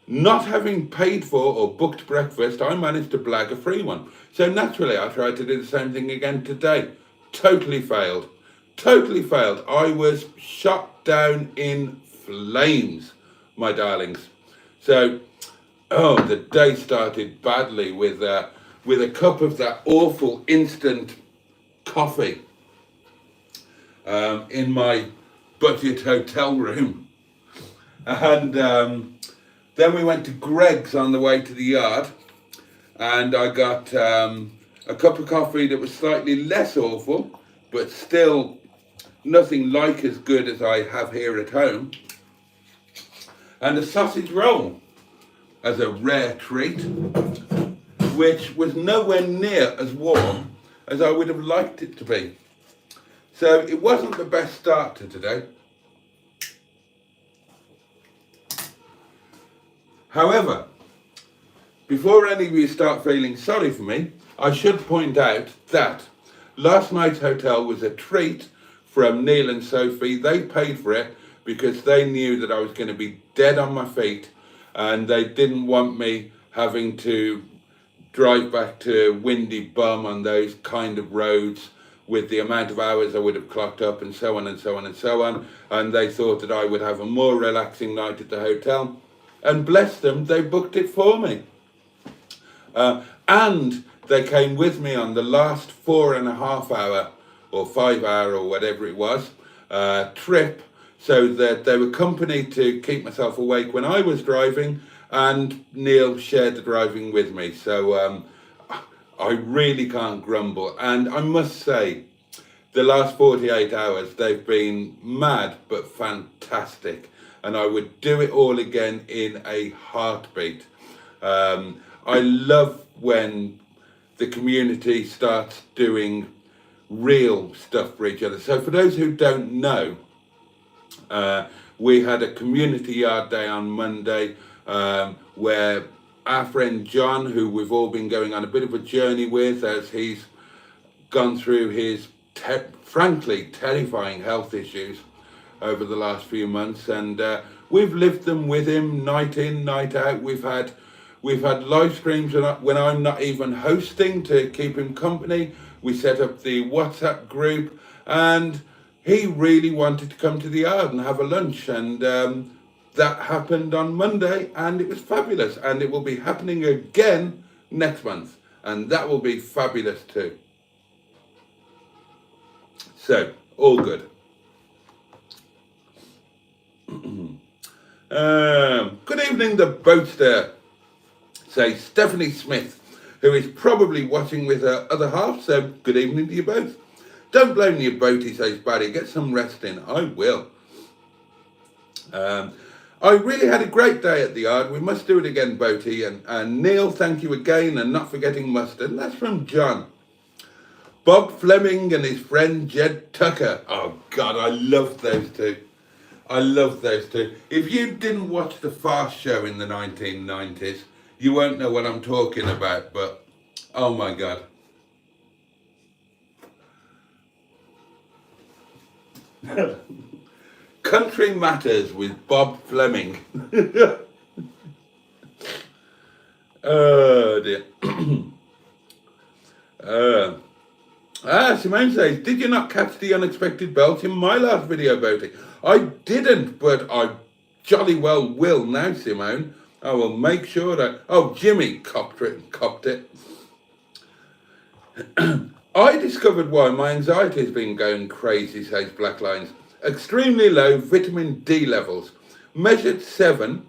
not having paid for or booked breakfast, I managed to blag a free one. So naturally, I tried to do the same thing again today. Totally failed. Totally failed. I was shot down in flames, my darlings. So, the day started badly with a cup of that awful instant coffee in my budget hotel room. And then we went to Greg's on the way to the yard, and I got a cup of coffee that was slightly less awful, but still nothing like as good as I have here at home, and a sausage roll as a rare treat, which was nowhere near as warm as I would have liked it to be. So it wasn't the best start to today. However, before any of you start feeling sorry for me, I should point out that last night's hotel was a treat from Neil and Sophie. They paid for it because they knew that I was going to be dead on my feet, and they didn't want me having to drive back to Windy Bum on those kind of roads with the amount of hours I would have clocked up, and so on and so on and so on. And they thought that I would have a more relaxing night at the hotel. And bless them, they booked it for me. And they came with me on the last 4.5 hour or 5 hour or whatever it was trip, so that they were company to keep myself awake when I was driving, and Neil shared the driving with me. So I really can't grumble. And I must say, the last 48 hours, they've been mad but fantastic. And I would do it all again in a heartbeat. I love when the community starts doing real stuff for each other. So for those who don't know, we had a community yard day on Monday where our friend John, who we've all been going on a bit of a journey with as he's gone through his frankly terrifying health issues over the last few months, and we've lived them with him night in, night out. We've had live streams when I'm not even hosting to keep him company. We set up the WhatsApp group, and he really wanted to come to the yard and have a lunch, and that happened on Monday, and it was fabulous. And it will be happening again next month, and that will be fabulous too. So, all good. Good evening, the boatster, says Stephanie Smith, who is probably watching with her other half, so good evening to you both. Don't blame your Boaty, says Barry. Get some rest in. I will. I really had a great day at the yard. We must do it again, Boaty. And Neil, thank you again, and not forgetting mustard. And that's from John. Bob Fleming and his friend Jed Tucker. Oh, God, I love those two. I love those two. If you didn't watch the Fast Show in the 1990s, you won't know what I'm talking about, but oh my God. Country Matters with Bob Fleming. Oh dear. Simone says, did you not catch the unexpected belch in my last video, Boaty? I didn't, but I jolly well will now, Simone. I will make sure that... Oh, Jimmy copped it. I discovered why my anxiety has been going crazy, says Black Lines. Extremely low vitamin D levels. Measured 7.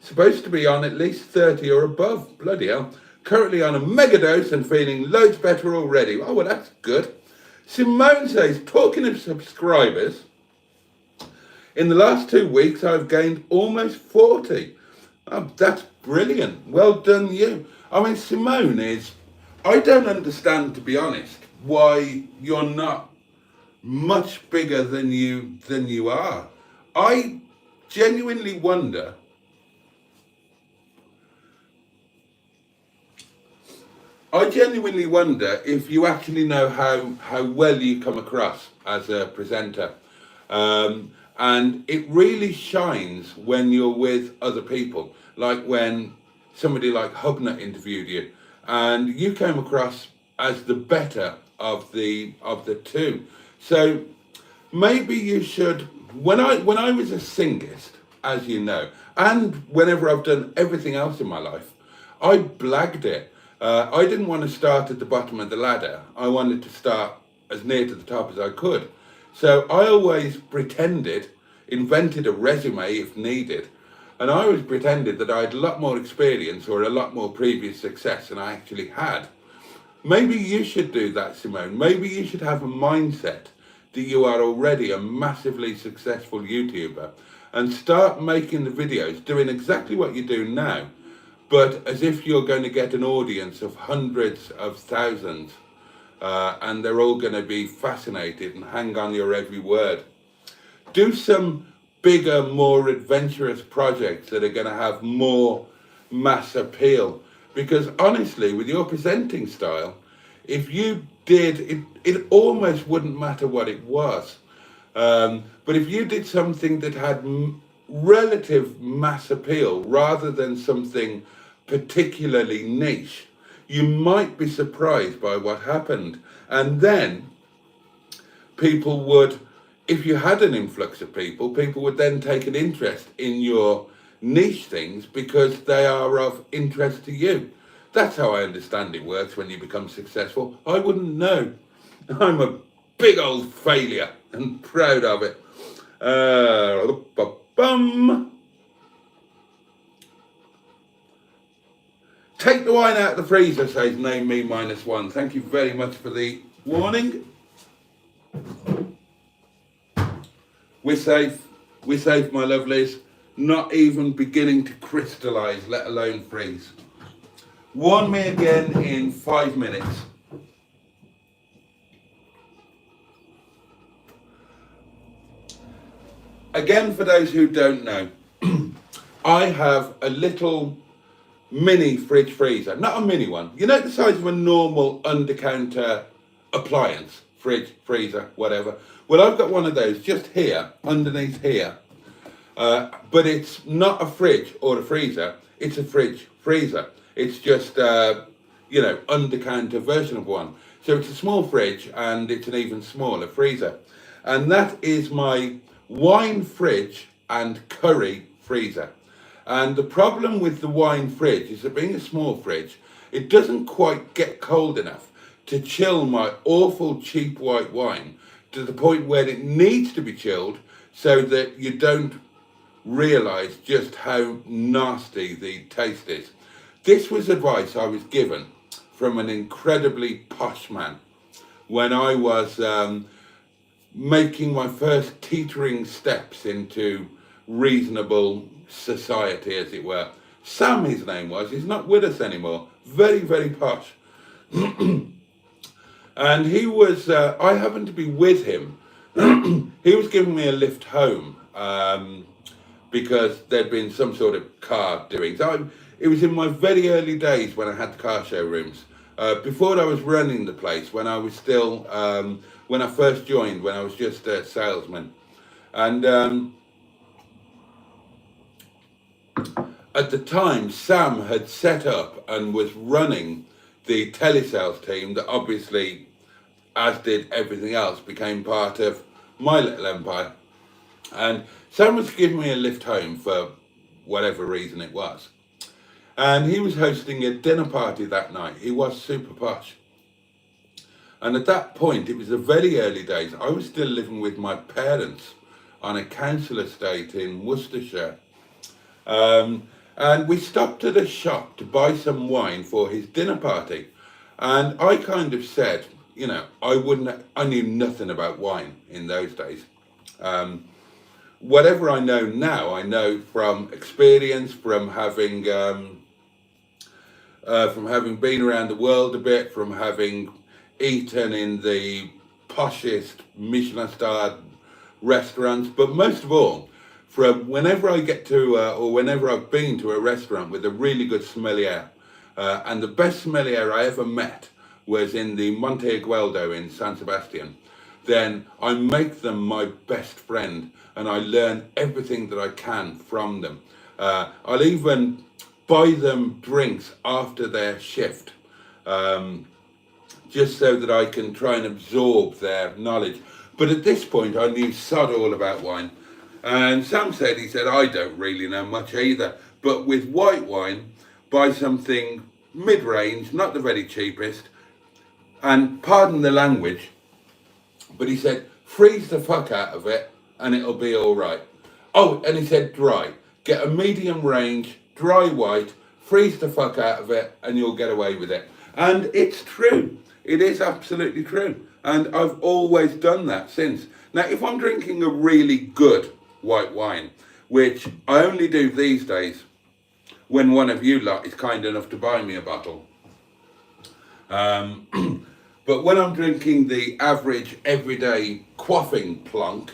Supposed to be on at least 30 or above. Bloody hell. Currently on a mega dose and feeling loads better already. Oh, well, that's good. Simone says, talking of subscribers, in the last 2 weeks, I've gained almost 40. Oh, that's brilliant. Well done, you. I mean, Simone is... I don't understand, to be honest, why you're not much bigger than you are. I genuinely wonder... if you actually know how well you come across as a presenter. And it really shines when you're with other people. Like when somebody like Hubner interviewed you, and you came across as the better of the two. So maybe you should, when I was a singist, as you know, and whenever I've done everything else in my life, I blagged it. I didn't want to start at the bottom of the ladder. I wanted to start as near to the top as I could. So I always invented a resume if needed, and I always pretended that I had a lot more experience or a lot more previous success than I actually had. Maybe you should do that, Simone. Maybe you should have a mindset that you are already a massively successful YouTuber and start making the videos, doing exactly what you do now, but as if you're going to get an audience of hundreds of thousands, and they're all going to be fascinated and hang on your every word. Do some bigger, more adventurous projects that are going to have more mass appeal. Because honestly, with your presenting style, if you did, it almost wouldn't matter what it was. But if you did something that had relative mass appeal rather than something particularly niche, you might be surprised by what happened. And then people would, if you had an influx of people would then take an interest in your niche things because they are of interest to you. That's how I understand it works when you become successful. I wouldn't know. I'm a big old failure and proud of it. Take the wine out of the freezer, says Name Me -1. Thank you very much for the warning. We're safe, my lovelies. Not even beginning to crystallise, let alone freeze. Warn me again in 5 minutes. Again, for those who don't know, I have a little mini fridge freezer, not a mini one. You know, the size of a normal under-counter appliance, fridge, freezer, whatever. Well, I've got one of those just here, underneath here. But it's not a fridge or a freezer, it's a fridge freezer. It's just, under-counter version of one. So it's a small fridge and it's an even smaller freezer. And that is my wine fridge and curry freezer. And the problem with the wine fridge is that being a small fridge, it doesn't quite get cold enough to chill my awful cheap white wine to the point where it needs to be chilled so that you don't realise just how nasty the taste is. This was advice I was given from an incredibly posh man. when I was making my first teetering steps into reasonable society, as it were. Sam, his name was. He's not with us anymore. Very, very posh. And he was, I happened to be with him. He was giving me a lift home because there'd been some sort of car doing. It was in my very early days when I had the car showrooms. Before I was running the place, when I was still, when I first joined, when I was just a salesman. And at the time, Sam had set up and was running the telesales team that obviously, as did everything else, became part of my little empire. And Sam was giving me a lift home for whatever reason it was. And he was hosting a dinner party that night. He was super posh. And at that point, it was the very early days. I was still living with my parents on a council estate in Worcestershire. And we stopped at a shop to buy some wine for his dinner party. And I kind of said, you know, I knew nothing about wine in those days. Whatever I know now, I know from experience, from having been around the world a bit, from having eaten in the poshest Michelin-starred restaurants, but most of all, from whenever I get to, or whenever I've been to a restaurant with a really good sommelier, and the best sommelier I ever met was in the Monte Agueldo in San Sebastian, then I make them my best friend and I learn everything that I can from them. I'll even buy them drinks after their shift, just so that I can try and absorb their knowledge. But at this point, I knew sod all about wine. And Sam said, he said, I don't really know much either. But with white wine, buy something mid-range, not the very cheapest. And pardon the language, but he said, freeze the fuck out of it and it'll be all right. Oh, and he said dry. Get a medium range, dry white, freeze the fuck out of it and you'll get away with it. And it's true. It is absolutely true. And I've always done that since. Now, if I'm drinking a really good white wine, which I only do these days when one of you lot is kind enough to buy me a bottle. But when I'm drinking the average everyday quaffing plonk,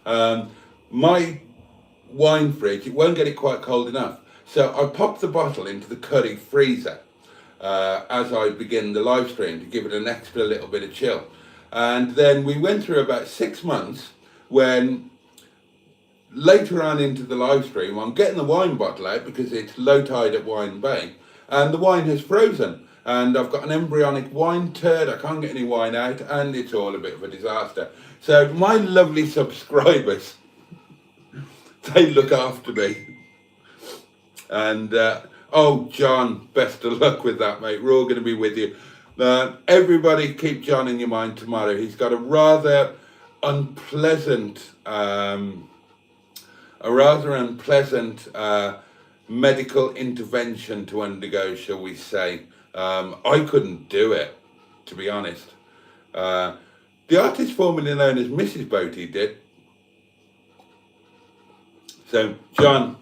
my wine fridge, it won't get it quite cold enough. So I pop the bottle into the curry freezer as I begin the live stream to give it an extra little bit of chill. And then we went through about 6 months when later on into the live stream, I'm getting the wine bottle out because it's low tide at Wine Bay and the wine has frozen. And I've got an embryonic wine turd, I can't get any wine out, and it's all a bit of a disaster. So my lovely subscribers, they look after me. And, oh, John, best of luck with that, mate. We're all going to be with you. Everybody keep John in your mind tomorrow. He's got a rather unpleasant, medical intervention to undergo, shall we say. I couldn't do it, to be honest. The artist formerly known as Mrs. Boaty did. So, John,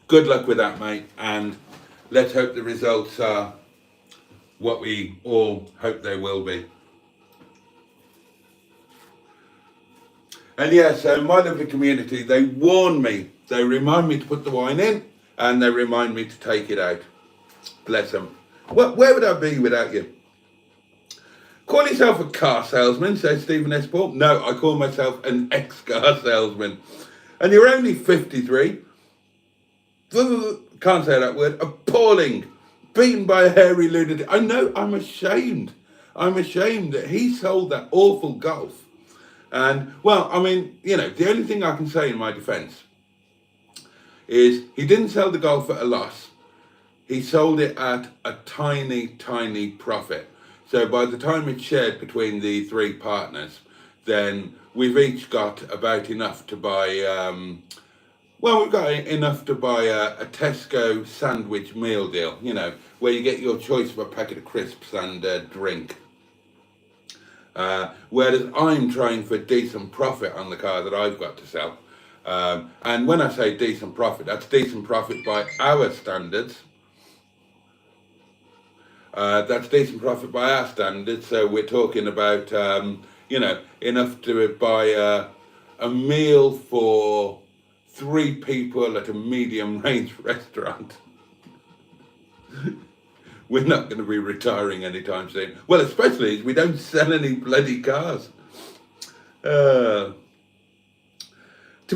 good luck with that, mate, and let's hope the results are what we all hope they will be. And yeah, so my lovely community, they warn me, they remind me to put the wine in, and they remind me to take it out. Bless them. Where would I be without you? Call yourself a car salesman, says Stephen S. Paul. No, I call myself an ex-car salesman. And you're only 53. Can't say that word. Appalling. Beaten by a hairy lunatic. I know, I'm ashamed. I'm ashamed that he sold that awful Golf. And, well, I mean, you know, the only thing I can say in my defence is he didn't sell the Golf at a loss. He sold it at a tiny, tiny profit. So by the time it's shared between the three partners, then we've each got about enough to buy, we've got enough to buy a Tesco sandwich meal deal, you know, where you get your choice of a packet of crisps and a drink. Whereas I'm trying for decent profit on the car that I've got to sell. And when I say decent profit, that's decent profit by our standards. That's decent profit by our standards. So we're talking about, enough to buy a meal for 3 people at a medium range restaurant. We're not going to be retiring anytime soon. Well, especially as we don't sell any bloody cars. To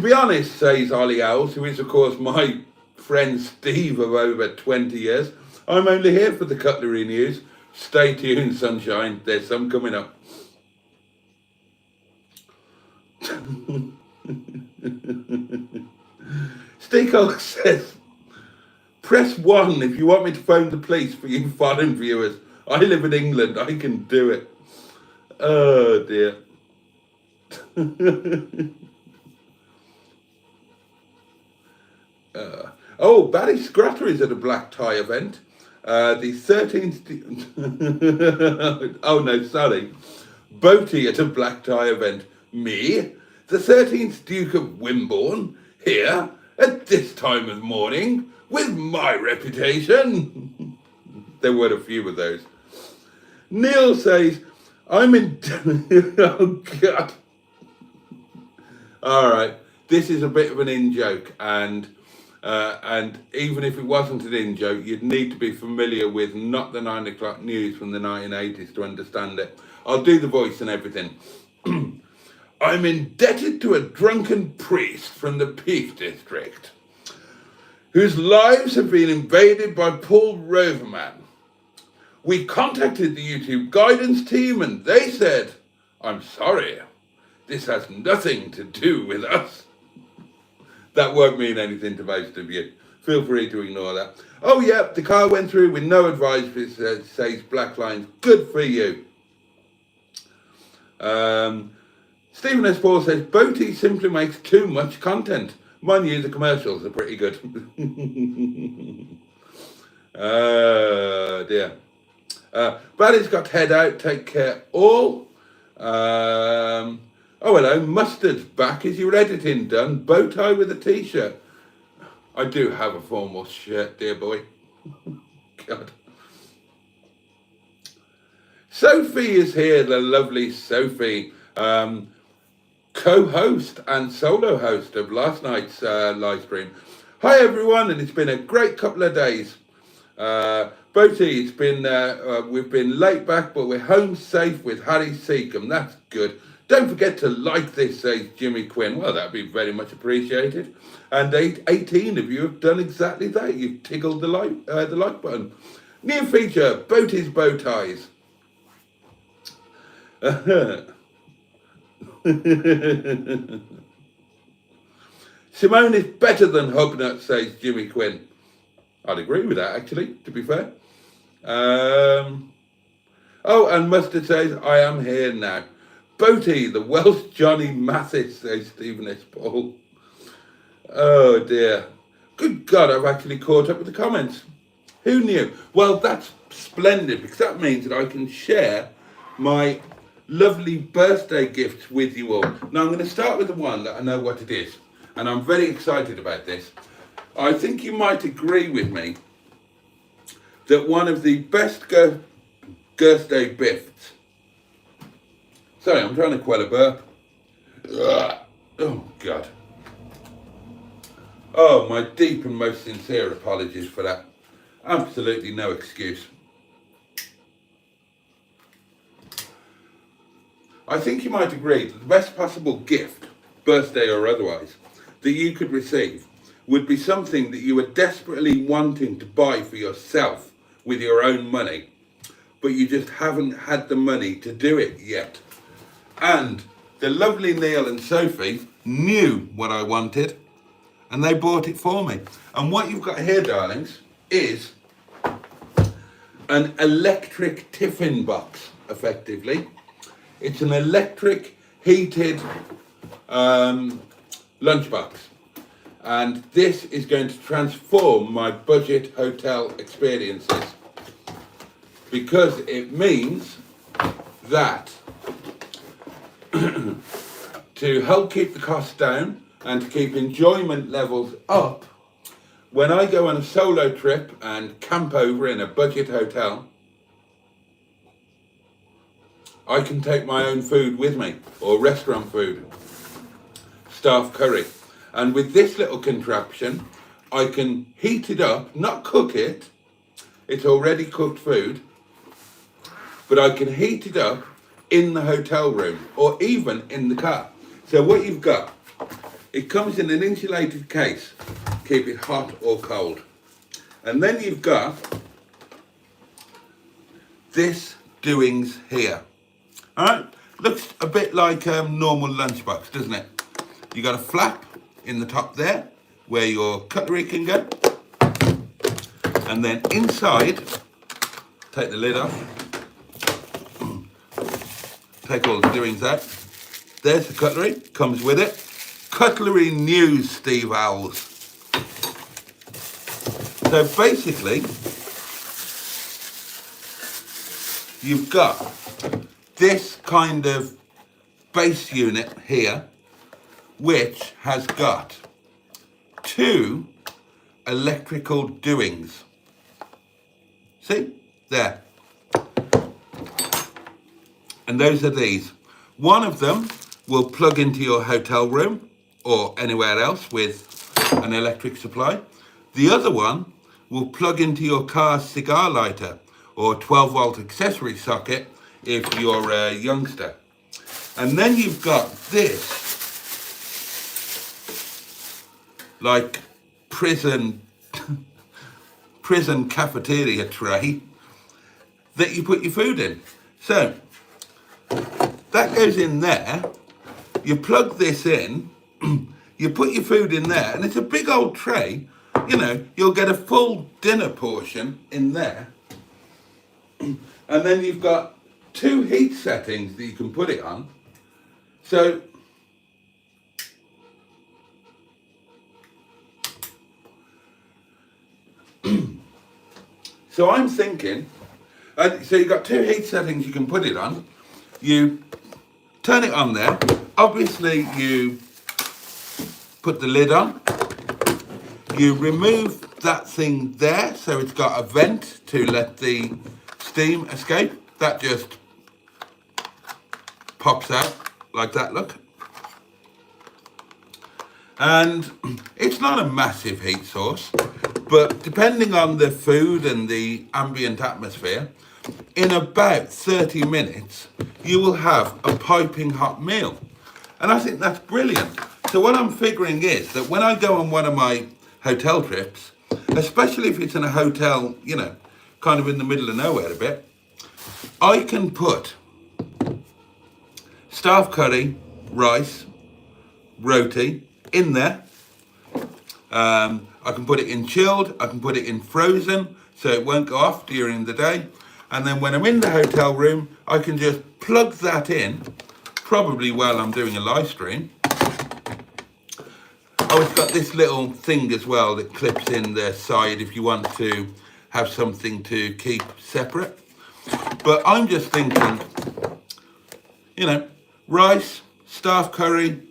be honest, says Ollie Owls, who is of course my friend Steve of over 20 years, I'm only here for the cutlery news. Stay tuned, sunshine. There's some coming up. Steakhawk says, press 1 if you want me to phone the police for you foreign viewers. I live in England. I can do it. Oh, dear. Barry Scratter is at a black tie event. The 13th... oh, no, sorry. Boaty at a black tie event. Me, the 13th Duke of Wimborne, here at this time of morning with my reputation. There were a few of those. Neil says, I'm in... oh, God. All right, this is a bit of an in-joke, and even if it wasn't an in-joke, you'd need to be familiar with not the 9 o'clock news from the 1980s to understand it. I'll do the voice and everything. I'm indebted to a drunken priest from the Peak District, whose lives have been invaded by Paul Roverman. We contacted the YouTube guidance team and they said, I'm sorry, this has nothing to do with us. That won't mean anything to most of you. Feel free to ignore that. Oh yeah, the car went through with no advice, says Black Lines. Good for you. Stephen S. Paul says, Boaty simply makes too much content. Mind you, the commercials are pretty good. Oh dear. Barry's got to head out, take care all. Oh hello, Mustard's back. Is your editing done? Bow tie with a t-shirt. I do have a formal shirt, dear boy. God. Sophie is here, the lovely Sophie. Co-host and solo host of last night's live stream. Hi everyone, and it's been a great couple of days. Boaty, it's been we've been late back, but we're home safe with Harry Seacombe. That's good. Don't forget to like this, says Jimmy Quinn. Well, that'd be very much appreciated. And 18 of you have done exactly that. You've tickled the like button. New feature: Boaty's bow ties. Simone is better than Hubnut, says Jimmy Quinn. I'd agree with that, actually, to be fair. Oh, and Mustard says, I am here now. Boaty, the Welsh Johnny Mathis, says Stephen S. Paul. Oh, dear. Good God, I've actually caught up with the comments. Who knew? Well, that's splendid, because that means that I can share my lovely birthday gifts with you all. Now, I'm going to start with the one that I know what it is, and I'm very excited about this. I think you might agree with me that one of the best birthday gifts... Sorry, I'm trying to quell a burp. Ugh. Oh, God. Oh, my deep and most sincere apologies for that. Absolutely no excuse. I think you might agree that the best possible gift, birthday or otherwise, that you could receive would be something that you were desperately wanting to buy for yourself with your own money, but you just haven't had the money to do it yet. And the lovely Neil and Sophie knew what I wanted, and they bought it for me. And what you've got here, darlings, is an electric tiffin box, effectively. It's an electric heated lunchbox. And this is going to transform my budget hotel experiences, because it means that to help keep the costs down and to keep enjoyment levels up, when I go on a solo trip and camp over in a budget hotel, I can take my own food with me, or restaurant food, staff curry. And with this little contraption, I can heat it up, not cook it, it's already cooked food, but I can heat it up in the hotel room or even in the car. So what you've got, it comes in an insulated case, keep it hot or cold. And then you've got this doings here. All right, looks a bit like a normal lunchbox, doesn't it? You got a flap in the top there where your cutlery can go. And then inside, take the lid off. Take all the doings out. There's the cutlery, comes with it. Cutlery news, Steve Owls. So basically, you've got this kind of base unit here, which has got 2 electrical doings. See? There. And those are these. One of them will plug into your hotel room or anywhere else with an electric supply. The other one will plug into your car's cigar lighter or 12-volt accessory socket if you're a youngster. And then you've got this, like prison cafeteria tray that you put your food in. So that goes in there, you plug this in, you put your food in there, and it's a big old tray. You know, you'll get a full dinner portion in there. And then you've got 2 heat settings that you can put it on. So so I'm thinking, so you've got 2 heat settings you can put it on. You turn it on there. Obviously, you put the lid on. You remove that thing there, so it's got a vent to let the steam escape. That just pops out like that, look. And it's not a massive heat source, but depending on the food and the ambient atmosphere, in about 30 minutes, you will have a piping hot meal. And I think that's brilliant. So what I'm figuring is that when I go on one of my hotel trips, especially if it's in a hotel, you know, kind of in the middle of nowhere a bit, I can put staff curry, rice, roti in there. I can put it in chilled, I can put it in frozen, so it won't go off during the day. And then when I'm in the hotel room, I can just plug that in, probably while I'm doing a live stream. Oh, it's got this little thing as well that clips in the side if you want to have something to keep separate. But I'm just thinking, you know, rice, staff curry,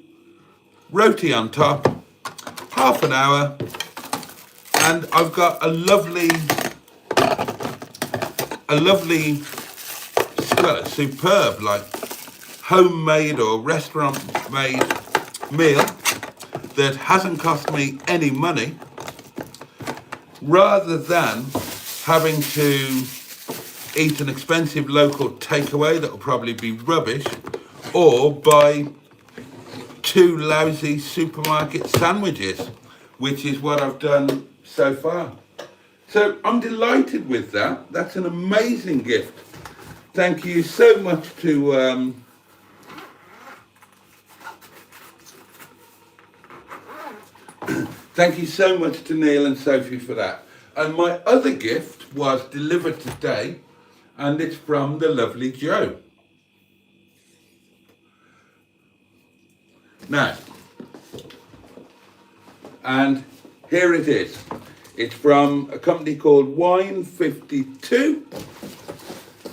roti on top, half an hour, and I've got a lovely, well, a superb, like homemade or restaurant made meal that hasn't cost me any money, rather than having to eat an expensive local takeaway that will probably be rubbish, or buy 2 lousy supermarket sandwiches, which is what I've done so far. So I'm delighted with that. That's an amazing gift. Thank you so much to thank you so much to Neil and Sophie for that. And my other gift was delivered today, and it's from the lovely Joe. Now, and here it is. It's from a company called Wine 52.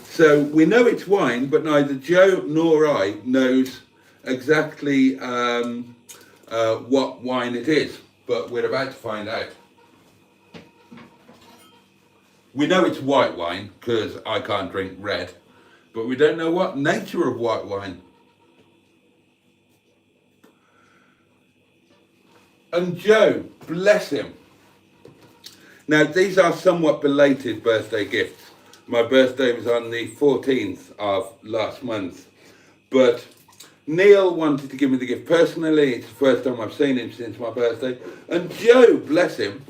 So we know it's wine, but neither Joe nor I knows exactly what wine it is, but we're about to find out. We know it's white wine because I can't drink red, but we don't know what nature of white wine. And Joe, bless him. Now, these are somewhat belated birthday gifts. My birthday was on the 14th of last month, but Neil wanted to give me the gift personally. It's the first time I've seen him since my birthday. And Joe, bless him,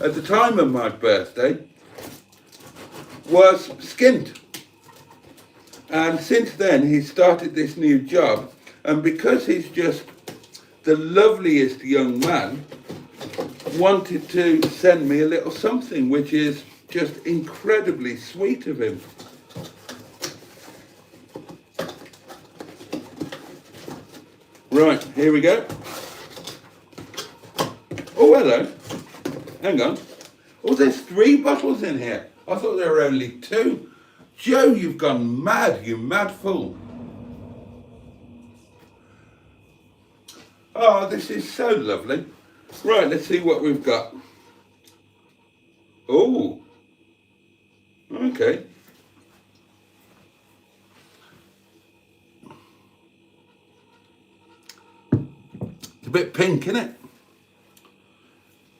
at the time of my birthday, was skint. And since then, he started this new job. And because he's just the loveliest young man, wanted to send me a little something, which is just incredibly sweet of him. Right, here we go. Oh, hello. Hang on. Oh, there's 3 bottles in here. I thought there were only 2. Joe, you've gone mad, you mad fool. Oh, this is so lovely. Right, let's see what we've got. Oh, okay. It's a bit pink, isn't it?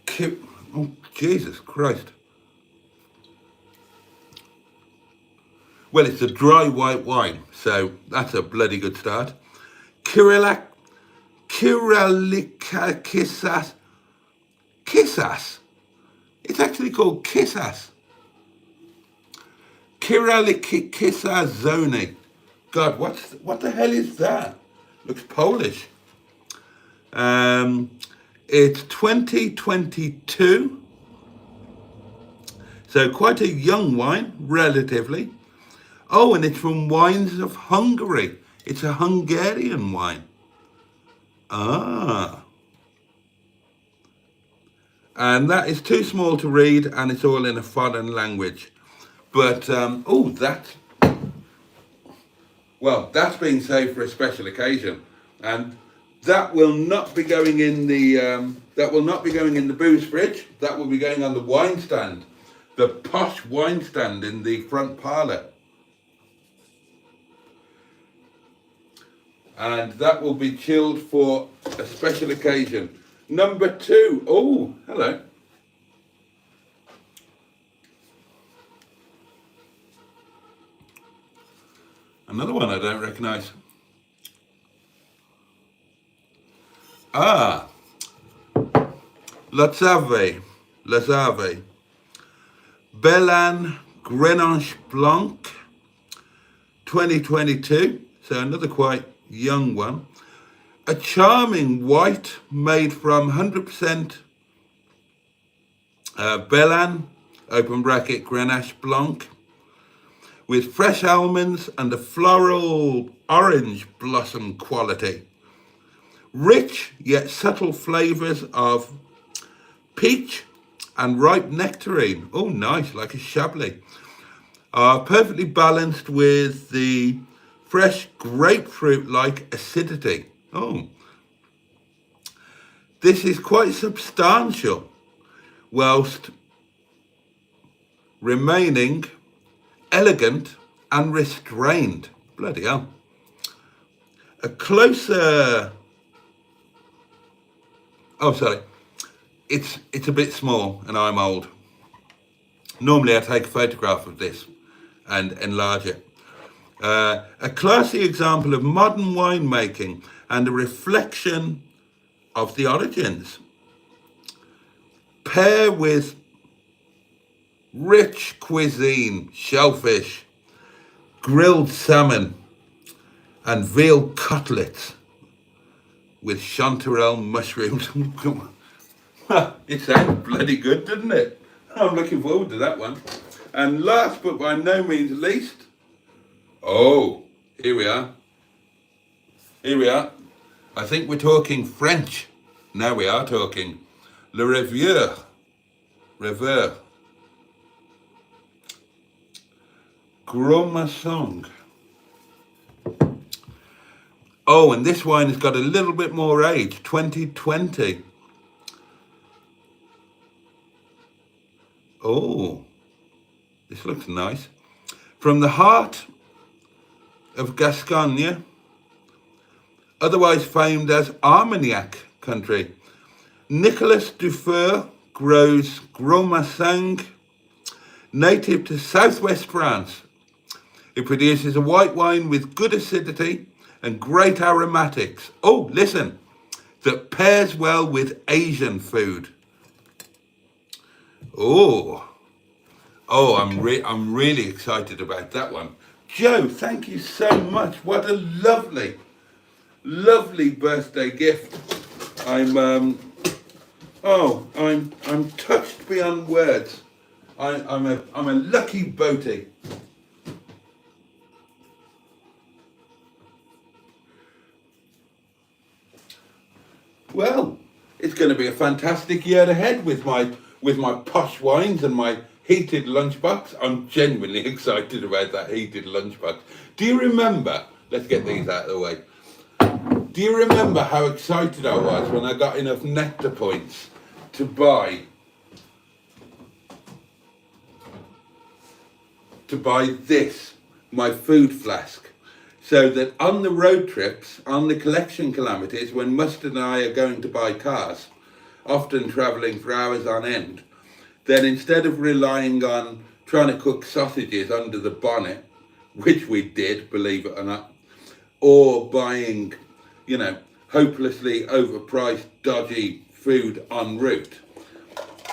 Cute. Oh, Jesus Christ. Well, it's a dry white wine, so that's a bloody good start. Kiralikakisas. Kissas. It's actually called Kissas. Kiralikisazone. God, what the hell is that? Looks Polish. It's 2022. So quite a young wine, relatively. Oh, and it's from Wines of Hungary. It's a Hungarian wine. Ah. And that is too small to read, and it's all in a foreign language. But, oh, that's been saved for a special occasion. And that will not be going in the, booze fridge. That will be going on the wine stand. The posh wine stand in the front parlour. And that will be chilled for a special occasion. Number 2. Oh, hello. Another one I don't recognise. Ah, Lazave. Belan Grenache Blanc 2022. So another quite young one. A charming white made from 100% Belan, open bracket, Grenache Blanc, with fresh almonds and a floral orange blossom quality. Rich yet subtle flavours of peach and ripe nectarine. Oh, nice, like a Chablis. Are perfectly balanced with the fresh grapefruit-like acidity. Oh, this is quite substantial, whilst remaining elegant and restrained. Bloody hell. A closer... Oh, sorry. It's a bit small and I'm old. Normally I take a photograph of this and enlarge it. A classy example of modern winemaking and a reflection of the origins. Pair with rich cuisine, shellfish, grilled salmon, and veal cutlets with chanterelle mushrooms. It sounds bloody good, doesn't it? I'm looking forward to that one. And last but by no means least, oh, here we are. I think we're talking French. Now we are talking Le Reveur. Gros Massong. Oh, and this wine has got a little bit more age, 2020. Oh, this looks nice. From the heart of Gascogne, otherwise famed as Armagnac country, Nicolas Dufour grows Gros Massang, native to southwest France. It produces a white wine with good acidity and great aromatics. Oh, listen, that pairs well with Asian food. Oh, I'm really excited about that one. Joe, thank you so much. What a lovely birthday gift. I'm touched beyond words. I'm a lucky Boaty. Well, it's going to be a fantastic year ahead with my posh wines and my heated lunchbox. I'm genuinely excited about that heated lunchbox. Do you remember? Let's get these out of the way. Do you remember how excited I was when I got enough nectar points to buy this, my food flask, so that on the road trips, on the collection calamities, when Mustard and I are going to buy cars, often travelling for hours on end, then instead of relying on trying to cook sausages under the bonnet, which we did, believe it or not, or buying, hopelessly overpriced, dodgy food en route,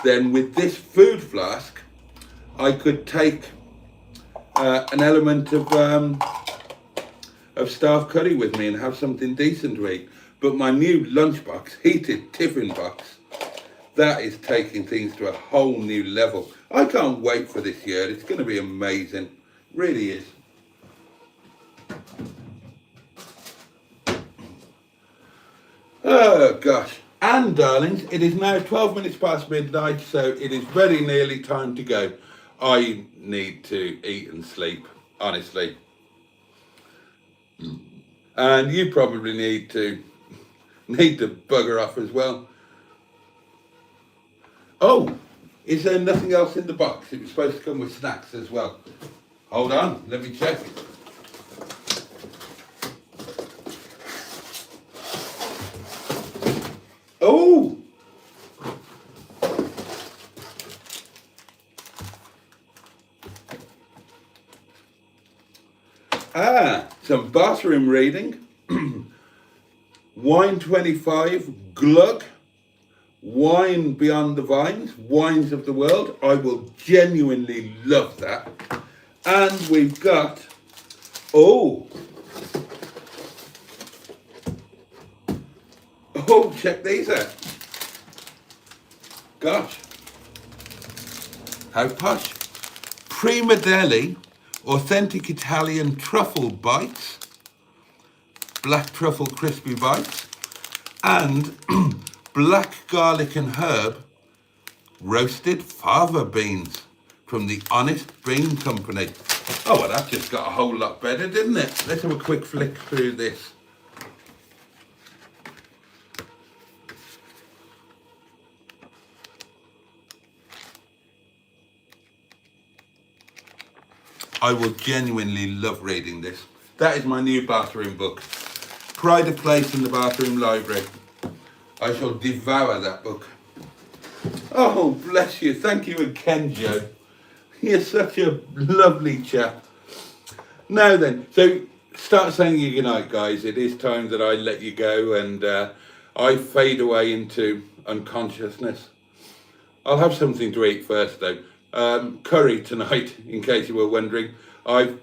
then with this food flask, I could take an element of staff curry with me and have something decent to eat. But my new lunchbox, heated tiffin box, that is taking things to a whole new level. I can't wait for this year. It's going to be amazing. Really is. Oh gosh. And darlings, it is now 12 minutes past midnight, so it is very nearly time to go. I need to eat and sleep, honestly. And you probably need to bugger off as well. Oh, is there nothing else in the box? It was supposed to come with snacks as well. Hold on, let me check. Oh! Some bathroom reading. Wine 25, Glug, Wine Beyond the Vines, Wines of the World. I will genuinely love that. And we've got, check these out. Gosh, how posh. Prima Deli, authentic Italian truffle bites, black truffle crispy bites, and black garlic and herb roasted fava beans from the Honest Bean Company. Oh, well, that just got a whole lot better, didn't it? Let's have a quick flick through this. I will genuinely love reading this. That is my new bathroom book. Pride of place in the bathroom library. I shall devour that book. Oh, bless you. Thank you again, Joe. You're such a lovely chap. Now then, so start saying your goodnight, guys. It is time that I let you go and I fade away into unconsciousness. I'll have something to eat first, though. Curry tonight, in case you were wondering. I've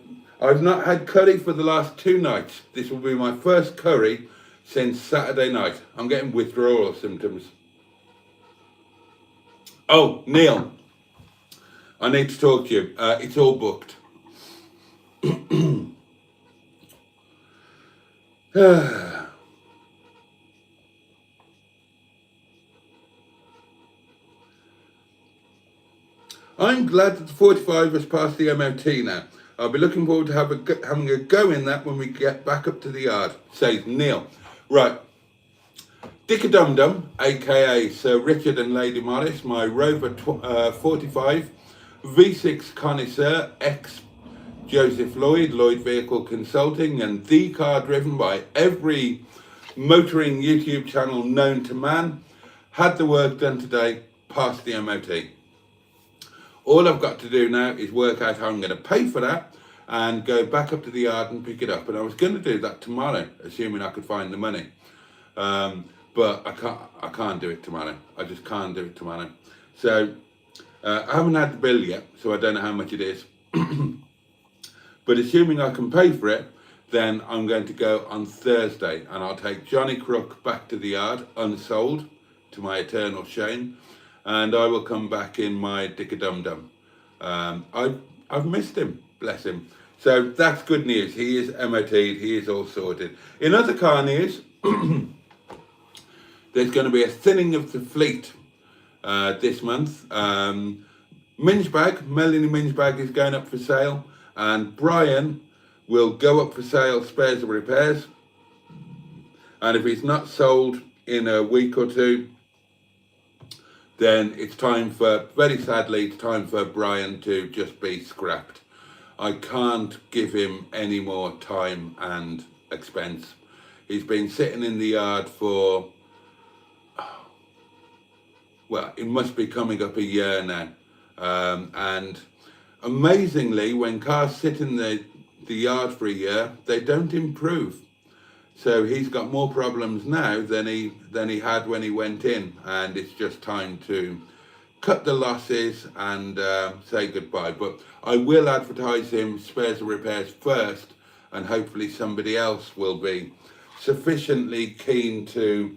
not had curry for the last 2 nights. This will be my first curry since Saturday night. I'm getting withdrawal symptoms. Oh, Neil, I need to talk to you. It's all booked. I'm glad that the 45 has passed the MOT now. I'll be looking forward to having a go in that when we get back up to the yard, says Neil. Right. Dick-a-Dum-Dum, aka Sir Richard and Lady Morris, my Rover 45 V6 connoisseur, ex Joseph Lloyd Vehicle Consulting, and the car driven by every motoring YouTube channel known to man, had the work done today, passed the MOT. All I've got to do now is work out how I'm going to pay for that and go back up to the yard and pick it up. And I was going to do that tomorrow, assuming I could find the money. But I can't do it tomorrow. I just can't do it tomorrow. So I haven't had the bill yet, so I don't know how much it is. But assuming I can pay for it, then I'm going to go on Thursday, and I'll take Johnny Crook back to the yard, unsold, to my eternal shame, and I will come back in my Dick-a-Dum-Dum. I've missed him, bless him. So that's good news. He is MOT'd, he is all sorted. In other car news, there's going to be a thinning of the fleet this month. Melanie Mingebag is going up for sale, and Brian will go up for sale, spares and repairs. And if he's not sold in a week or two, then it's time for, very sadly, it's time for Brian to just be scrapped. I can't give him any more time and expense. He's been sitting in the yard for, well, it must be coming up a year now. And amazingly, when cars sit in the yard for a year, they don't improve. So he's got more problems now than he had when he went in, and it's just time to cut the losses and say goodbye. But I will advertise him spares and repairs first, and hopefully somebody else will be sufficiently keen to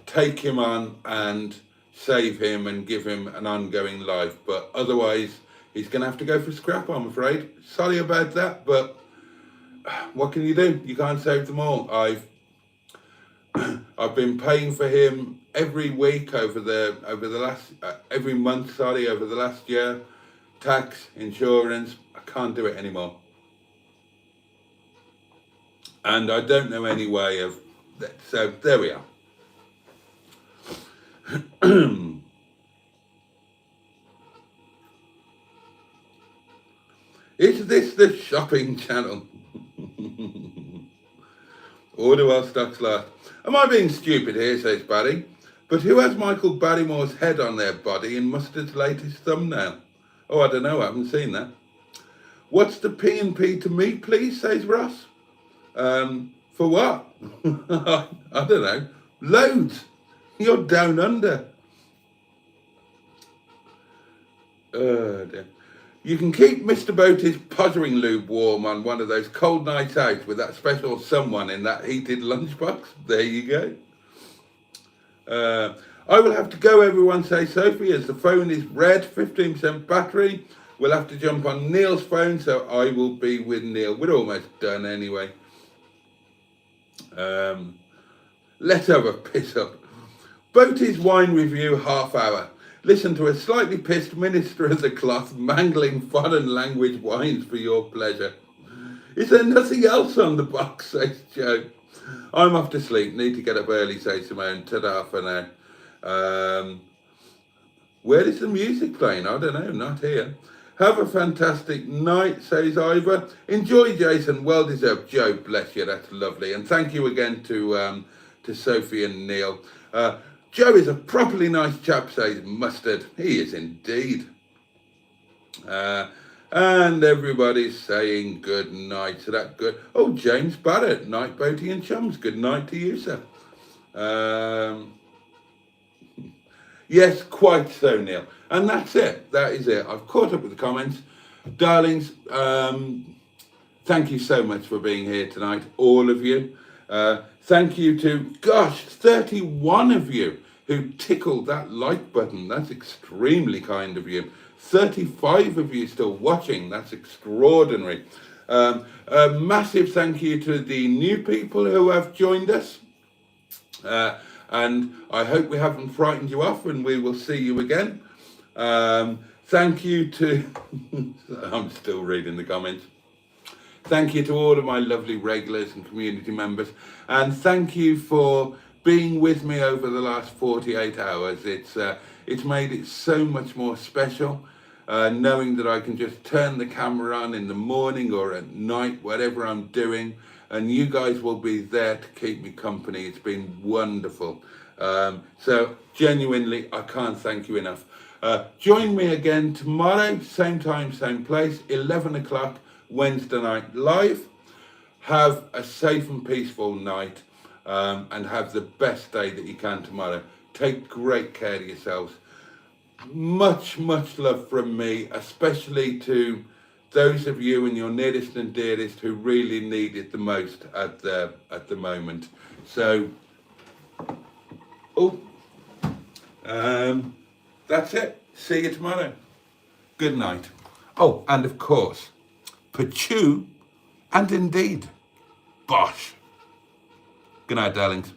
take him on and save him and give him an ongoing life. But otherwise, he's going to have to go for scrap, I'm afraid. Sorry about that, but what can you do? You can't save them all. I've been paying for him every week over the last every month, over the last year. Tax, insurance. I can't do it anymore. And I don't know any way of that. So there we are. Is this the shopping channel? Order while stocks last. Am I being stupid here, says Barry? But who has Michael Barrymore's head on their body in Mustard's latest thumbnail? Oh, I don't know, I haven't seen that. What's the P&P to me, please, says Ross. For what? I don't know. Loads. You're down under. Dear. You can keep Mr. Boaty's pottering lube warm on one of those cold nights out with that special someone in that heated lunchbox. There you go. I will have to go, everyone, says Sophie, as the phone is red, 15% battery. We'll have to jump on Neil's phone, so I will be with Neil. We're almost done anyway. Let's have a piss up. Boaty's wine review half hour. Listen to a slightly pissed minister of the cloth mangling foreign language wines for your pleasure. Is there nothing else on the box, says Joe. I'm off to sleep. Need to get up early, says Simone. Ta-da for now. Where is the music playing? I don't know, not here. Have a fantastic night, says Ivor. Enjoy, Jason. Well deserved. Joe, bless you. That's lovely. And thank you again to Sophie and Neil. Joe is a properly nice chap, says Mustard. He is indeed. And everybody's saying good night. So that's good. Oh, James Barrett. Night, Boaty and chums. Good night to you, sir. Yes, quite so, Neil. And that's it. That is it. I've caught up with the comments. Darlings, thank you so much for being here tonight, all of you. Thank you to, 31 of you who tickled that like button. That's extremely kind of you. 35 of you still watching. That's extraordinary. A massive thank you to the new people who have joined us. And I hope we haven't frightened you off, and we will see you again. Thank you to, I'm still reading the comments. Thank you to all of my lovely regulars and community members. And thank you for being with me over the last 48 hours. It's made it so much more special, knowing that I can just turn the camera on in the morning or at night, whatever I'm doing, and you guys will be there to keep me company. It's been wonderful. So genuinely, I can't thank you enough. Join me again tomorrow, same time, same place, 11 o'clock, Wednesday night live. Have a safe and peaceful night, and have the best day that you can tomorrow. Take great care of yourselves. Much love from me, especially to those of you and your nearest and dearest who really need it the most at the moment. So, that's it. See you tomorrow. Good night. Oh, and of course, Pachu, and indeed, Bosh. Good night, darlings.